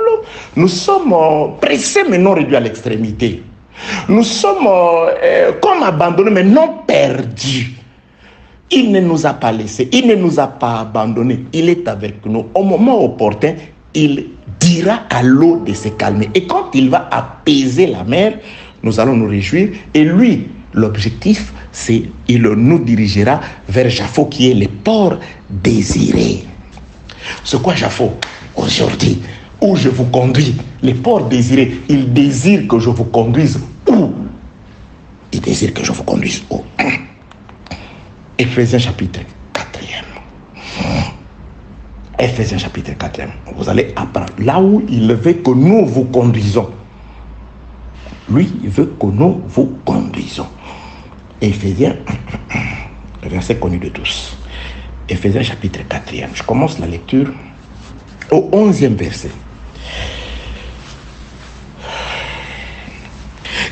Nous sommes pressés, mais non réduits à l'extrémité. Nous sommes comme abandonnés, mais non perdus. Il ne nous a pas laissés, il ne nous a pas abandonnés. Il est avec nous. Au moment opportun, il dira à l'eau de se calmer. Et quand il va apaiser la mer, nous allons nous réjouir. Et lui, l'objectif, c'est qu'il nous dirigera vers Japhot, qui est le port désiré. C'est quoi Japhot? Aujourd'hui, où je vous conduis, le port désiré, il désire que je vous conduise où? Il désire que je vous conduise où? Éphésiens chapitre 4e. Éphésiens chapitre 4e. Vous allez apprendre. Là où il veut que nous vous conduisons. Lui, il veut que nous vous conduisons. Éphésiens, le verset connu de tous. Éphésiens chapitre 4e. Je commence la lecture au 11e verset.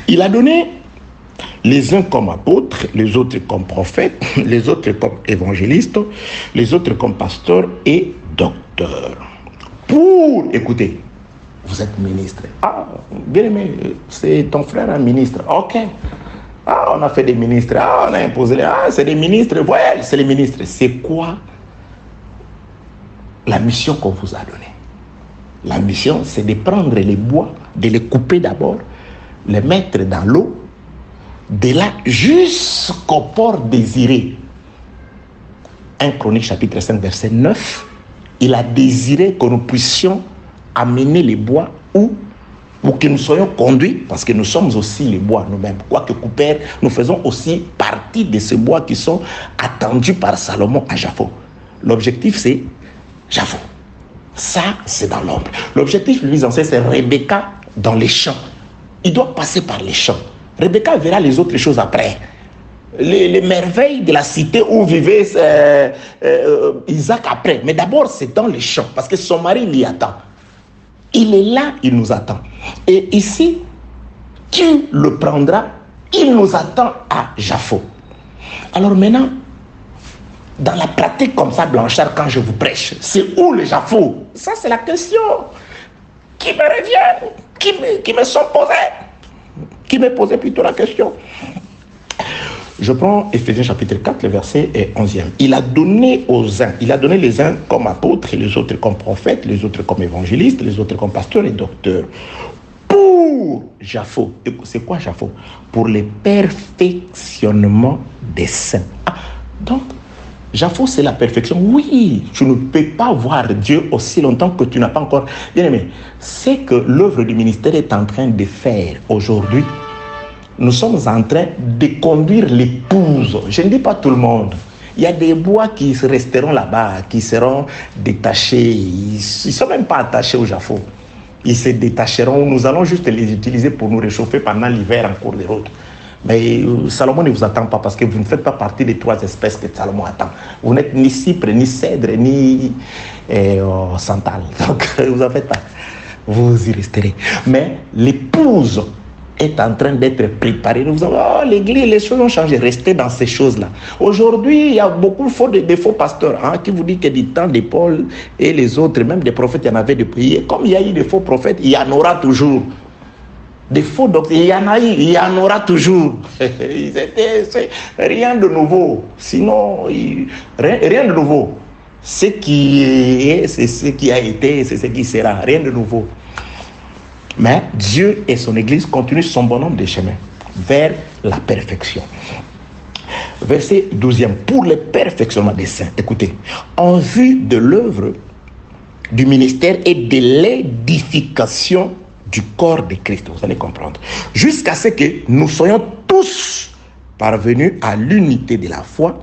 Il a donné les uns comme apôtres, les autres comme prophètes, les autres comme évangélistes, les autres comme pasteurs et docteurs. Pour, écoutez, vous êtes ministre. Ah, bien aimé, c'est ton frère un ministre. Ok. Ah, on a fait des ministres. Ah, on a imposé. Ah, c'est des ministres. Ouais, c'est les ministres. C'est quoi la mission qu'on vous a donnée? La mission, c'est de prendre les bois, de les couper d'abord, les mettre dans l'eau, de là jusqu'au port désiré. 1 Chronique chapitre 5 verset 9, il a désiré que nous puissions amener les bois où pour que nous soyons conduits, parce que nous sommes aussi les bois nous-mêmes. Quoique coupés, nous faisons aussi partie de ces bois qui sont attendus par Salomon à Japhot. L'objectif, c'est Japhot. Ça, c'est dans l'ombre. L'objectif, lui, c'est Rebecca dans les champs. Il doit passer par les champs. Rebecca verra les autres choses après. Les merveilles de la cité où vivait Isaac après. Mais d'abord, c'est dans les champs, parce que son mari l'y attend. Il est là, il nous attend. Et ici, tu le prendras, il nous attend à Japhot. Alors maintenant, dans la pratique comme ça, Blanchard, quand je vous prêche, c'est où le Japhot? Ça, c'est la question qui me revient, qui me sont posées. Qui me posait plutôt la question. Je prends Éphésiens chapitre 4, le verset 11e. Il a donné aux uns, il a donné les uns comme apôtres, les autres comme prophètes, les autres comme évangélistes, les autres comme pasteurs et docteurs. Japhos. C'est quoi Japhos? Pour le perfectionnement des saints. Ah, donc, Japhos, c'est la perfection. Oui, tu ne peux pas voir Dieu aussi longtemps que tu n'as pas encore... Bien aimé, c'est que l'œuvre du ministère est en train de faire aujourd'hui. Nous sommes en train de conduire l'épouse. Je ne dis pas tout le monde. Il y a des bois qui resteront là-bas, qui seront détachés. Ils ne sont même pas attachés au Japhos. Ils se détacheront. Nous allons juste les utiliser pour nous réchauffer pendant l'hiver en cours de route. Mais Salomon ne vous attend pas parce que vous ne faites pas partie des 3 espèces que Salomon attend. Vous n'êtes ni cypre, ni cèdre, ni santal. Donc, vous en faites pas. Vous y resterez. Mais l'épouse est en train d'être préparée. Nous avons, l'église, les choses ont changé. Restez dans ces choses-là. Aujourd'hui, il y a beaucoup de faux pasteurs qui vous disent que du temps de Paul et les autres, même des prophètes, il y en avait depuis. Comme il y a eu des faux prophètes, il y en aura toujours. Des faux docteurs, il y en a eu, il y en aura toujours. C'est rien de nouveau. Sinon, rien de nouveau. Ce qui est, c'est ce qui a été, c'est ce qui sera. Rien de nouveau. Mais Dieu et son Église continuent son bonhomme de chemin vers la perfection. Verset 12e. Pour le perfectionnement des saints. Écoutez. En vue de l'œuvre du ministère et de l'édification du corps de Christ. Vous allez comprendre. Jusqu'à ce que nous soyons tous parvenus à l'unité de la foi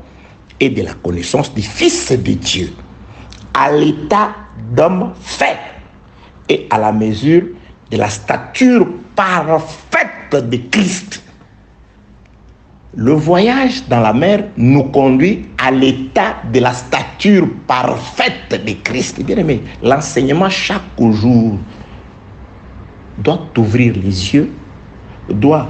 et de la connaissance du Fils de Dieu. À l'état d'homme fait et à la mesure de la stature parfaite de Christ. Le voyage dans la mer nous conduit à l'état de la stature parfaite de Christ. Bien aimé, l'enseignement chaque jour doit t'ouvrir les yeux, doit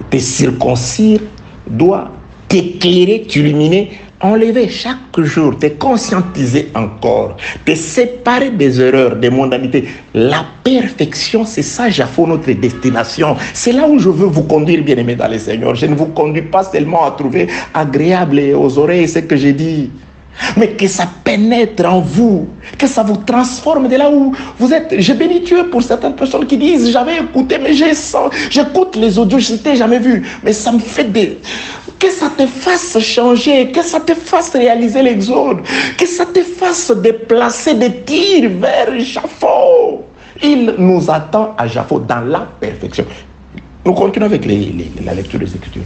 te circoncire, doit t'éclairer, t'illuminer, enlever chaque jour, te conscientiser encore, te séparer des erreurs, des mondanités. La perfection, c'est ça, Japhos, notre destination. C'est là où je veux vous conduire, bien-aimés dans le Seigneur. Je ne vous conduis pas seulement à trouver agréable aux oreilles ce que j'ai dit, mais que ça pénètre en vous, que ça vous transforme de là où vous êtes. Je bénis Dieu pour certaines personnes qui disent, j'avais écouté, mais j'écoute les audios, je ne t'ai jamais vu, mais ça me fait des... Que ça te fasse changer, que ça te fasse réaliser l'exode, que ça te fasse déplacer des tirs vers Japhos. Il nous attend à Japhos dans la perfection. Nous continuons avec la lecture des Écritures.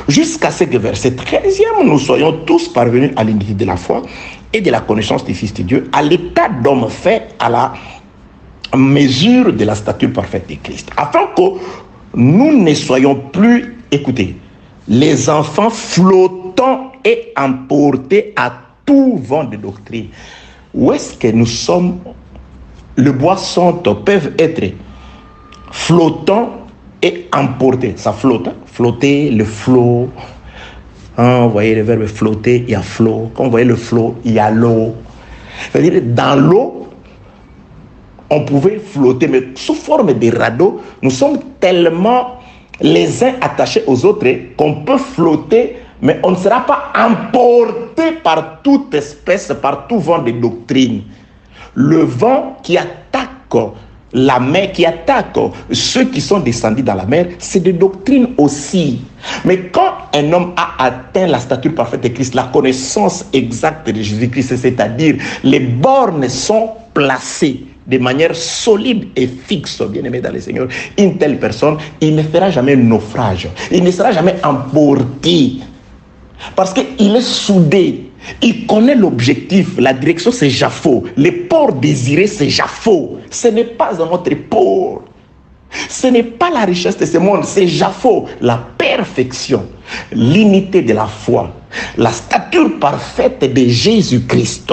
Jusqu'à ce que verset 13e, nous soyons tous parvenus à l'unité de la foi et de la connaissance du Fils de Dieu, à l'état d'homme fait à la mesure de la stature parfaite de Christ, afin que nous ne soyons plus, écoutez, les enfants flottants et emportés à tout vent de doctrine. Où est-ce que nous sommes? Les boissons peuvent être flottants et emportés. Ça flotte, flotter, le flot. Vous voyez le verbe flotter, il y a flot. Quand vous voyez le flot, il y a l'eau. C'est-à-dire, dans l'eau, on pouvait flotter, mais sous forme de radeau, nous sommes tellement les uns attachés aux autres qu'on peut flotter, mais on ne sera pas emporté par toute espèce, par tout vent de doctrine. Le vent qui attaque la mer, qui attaque ceux qui sont descendus dans la mer, c'est de doctrine aussi. Mais quand un homme a atteint la stature parfaite de Christ, la connaissance exacte de Jésus-Christ, c'est-à-dire les bornes sont placées de manière solide et fixe, bien-aimé dans le Seigneur, une telle personne, il ne fera jamais naufrage. Il ne sera jamais emporté. Parce qu'il est soudé. Il connaît l'objectif. La direction, c'est Japhos. Le port désiré, c'est Japhos. Ce n'est pas un autre port. Ce n'est pas la richesse de ce monde, c'est Japhos. La perfection, l'unité de la foi, la stature parfaite de Jésus-Christ.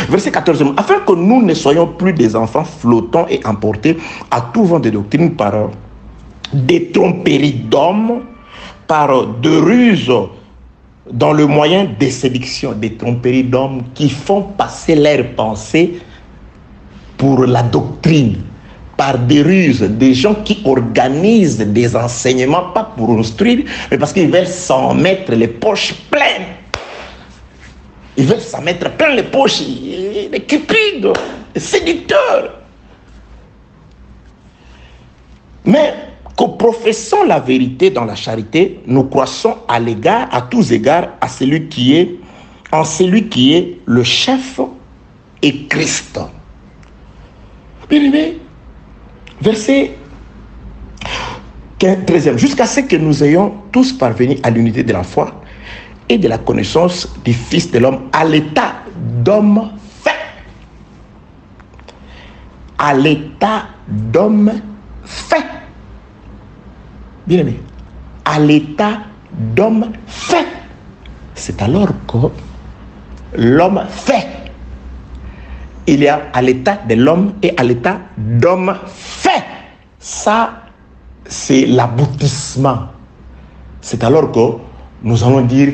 Verset 14, afin que nous ne soyons plus des enfants flottants et emportés à tout vent de doctrine par des tromperies d'hommes, par de ruses dans le moyen des séductions, des tromperies d'hommes qui font passer leurs pensées pour la doctrine, par des ruses, des gens qui organisent des enseignements, pas pour instruire, mais parce qu'ils veulent s'en mettre les poches pleines. Ils veulent s'en mettre plein les poches, des cupides, des séducteurs. Mais qu'en professant la vérité dans la charité, nous croissons à tous égards, en celui qui est le chef et Christ. Bien aimé, verset 13e, jusqu'à ce que nous ayons tous parvenu à l'unité de la foi et de la connaissance du Fils de l'homme, à l'état d'homme fait. À l'état d'homme fait. Bien aimé, à l'état d'homme fait. C'est alors que l'homme fait. Il y a à l'état de l'homme et à l'état d'homme fait. Ça, c'est l'aboutissement. C'est alors que nous allons dire,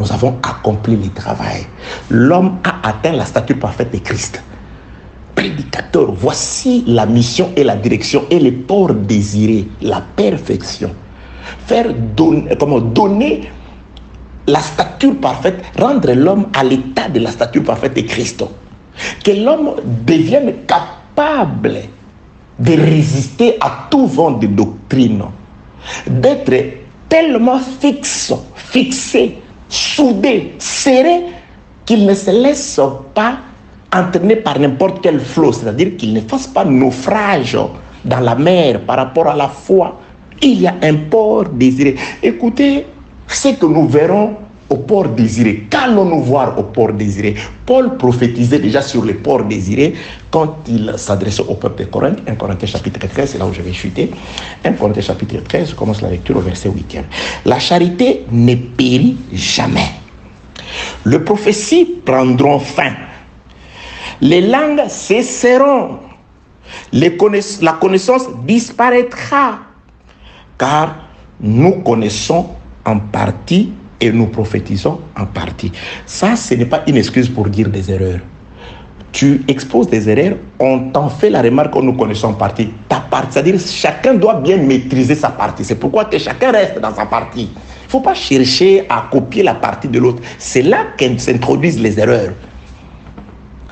nous avons accompli le travail. L'homme a atteint la stature parfaite de Christ. Prédicateur, voici la mission et la direction et le port désiré, la perfection. Donner la stature parfaite, rendre l'homme à l'état de la stature parfaite de Christ. Que l'homme devienne capable de résister à tout vent de doctrine, d'être tellement fixé, soudé, serré, qu'il ne se laisse pas entraîné par n'importe quel flot, c'est-à-dire qu'il ne fasse pas naufrage dans la mer par rapport à la foi. Il y a un port désiré. Écoutez, ce que nous verrons au port désiré. Qu'allons-nous voir au port désiré? Paul prophétisait déjà sur le port désiré quand il s'adressait au peuple de Corinthe. 1 Corinthiens chapitre 13, c'est là où je vais chuter. 1 Corinthiens chapitre 13, je commence la lecture au verset 8e. La charité ne périt jamais. Les prophéties prendront fin. Les langues cesseront. La connaissance disparaîtra. Car nous connaissons en partie et nous prophétisons en partie. Ça, ce n'est pas une excuse pour dire des erreurs. Tu exposes des erreurs, on t'en fait la remarque que nous connaissons en partie. Ta partie, c'est-à-dire chacun doit bien maîtriser sa partie. C'est pourquoi que chacun reste dans sa partie. Il ne faut pas chercher à copier la partie de l'autre. C'est là qu'elles s'introduisent les erreurs.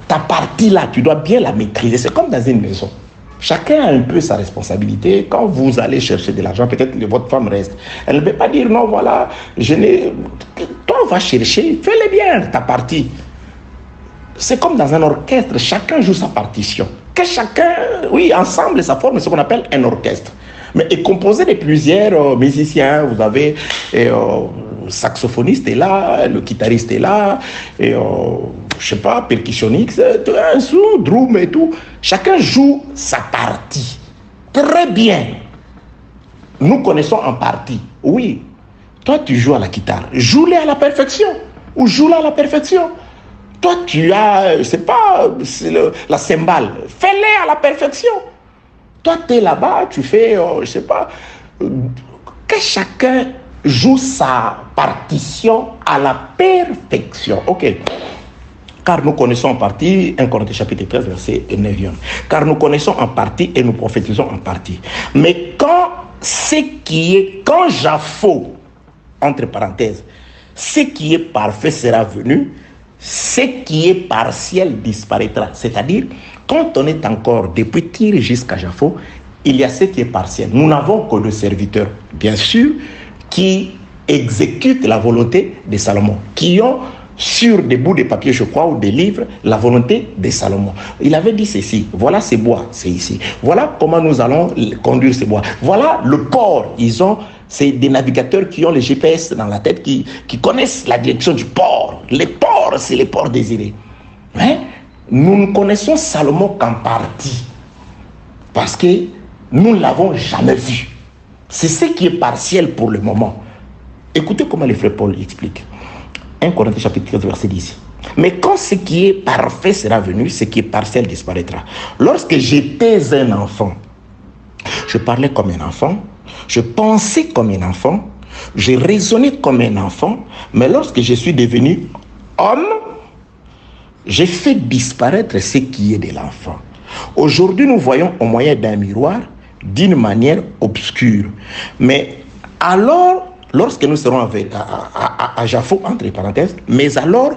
Ta partie là, tu dois bien la maîtriser. C'est comme dans une maison. Chacun a un peu sa responsabilité. Quand vous allez chercher de l'argent, peut-être que votre femme reste. Elle ne peut pas dire non, voilà, toi, va chercher, fais-le bien, ta partie. C'est comme dans un orchestre, chacun joue sa partition. Que chacun, oui, ensemble, ça forme ce qu'on appelle un orchestre. Mais est composé de plusieurs musiciens. Vous avez le saxophoniste est là, le guitariste est là, et je sais pas, percussionniste, un sou, drum et tout. Chacun joue sa partie. Très bien. Nous connaissons en partie. Oui. Toi, tu joues à la guitare. Joue-la à la perfection. Ou joue-la à la perfection. Toi, tu as, je sais pas, la cymbale. Fais-la à la perfection. Toi, tu es là-bas, tu fais, je sais pas, que chacun joue sa partition à la perfection. Ok. Car nous connaissons en partie, 1 Corinthiens chapitre 13, verset 9. Car nous connaissons en partie et nous prophétisons en partie. Mais quand Japho, entre parenthèses, ce qui est parfait sera venu, ce qui est partiel disparaîtra. C'est-à-dire, quand on est encore depuis Tyr jusqu'à Japho, il y a ce qui est partiel. Nous n'avons que deux serviteurs, bien sûr, qui exécutent la volonté de Salomon, qui ont sur des bouts de papier, je crois, ou des livres, la volonté de Salomon. Il avait dit ceci, voilà ces bois, c'est ici. Voilà comment nous allons conduire ces bois. Voilà le port. C'est des navigateurs qui ont les GPS dans la tête, qui connaissent la direction du port. Les ports, c'est les ports désirés. Mais nous ne connaissons Salomon qu'en partie. Parce que nous ne l'avons jamais vu. C'est ce qui est partiel pour le moment. Écoutez comment le frère Paul explique. 1 Corinthiens chapitre 13, verset 10. Mais quand ce qui est parfait sera venu, ce qui est partiel disparaîtra. Lorsque j'étais un enfant, je parlais comme un enfant, je pensais comme un enfant, je raisonnais comme un enfant, mais lorsque je suis devenu homme, j'ai fait disparaître ce qui est de l'enfant. Aujourd'hui, nous voyons au moyen d'un miroir d'une manière obscure. Mais alors, lorsque nous serons à Japho, entre parenthèses, mais alors,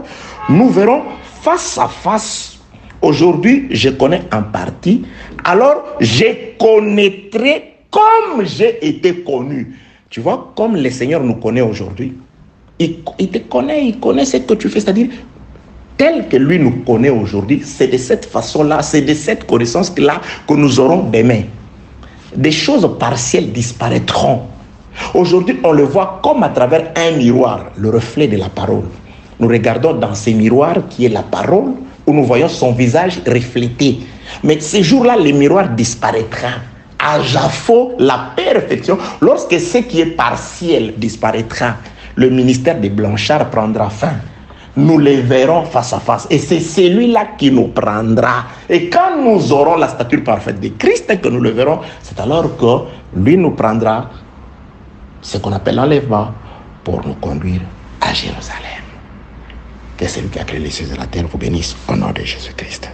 nous verrons face à face. Aujourd'hui, je connais en partie. alors je connaîtrai comme j'ai été connu. Tu vois, comme le Seigneur nous connaît aujourd'hui, il te connaît, il connaît ce que tu fais, c'est-à-dire, tel que lui nous connaît aujourd'hui, c'est de cette façon-là, c'est de cette connaissance-là que nous aurons demain. Des choses partielles disparaîtront. Aujourd'hui, on le voit comme à travers un miroir, le reflet de la parole. Nous regardons dans ce miroir qui est la parole, où nous voyons son visage reflété. Mais ce jour-là, le miroir disparaîtra. À Jaffo, la perfection, lorsque ce qui est partiel disparaîtra, le ministère de Blanchard prendra fin. Nous les verrons face à face. Et c'est celui-là qui nous prendra. Et quand nous aurons la stature parfaite de Christ et que nous le verrons, c'est alors que lui nous prendra ce qu'on appelle l'enlèvement pour nous conduire à Jérusalem. Que celui qui a créé les cieux et la terre vous bénisse au nom de Jésus-Christ.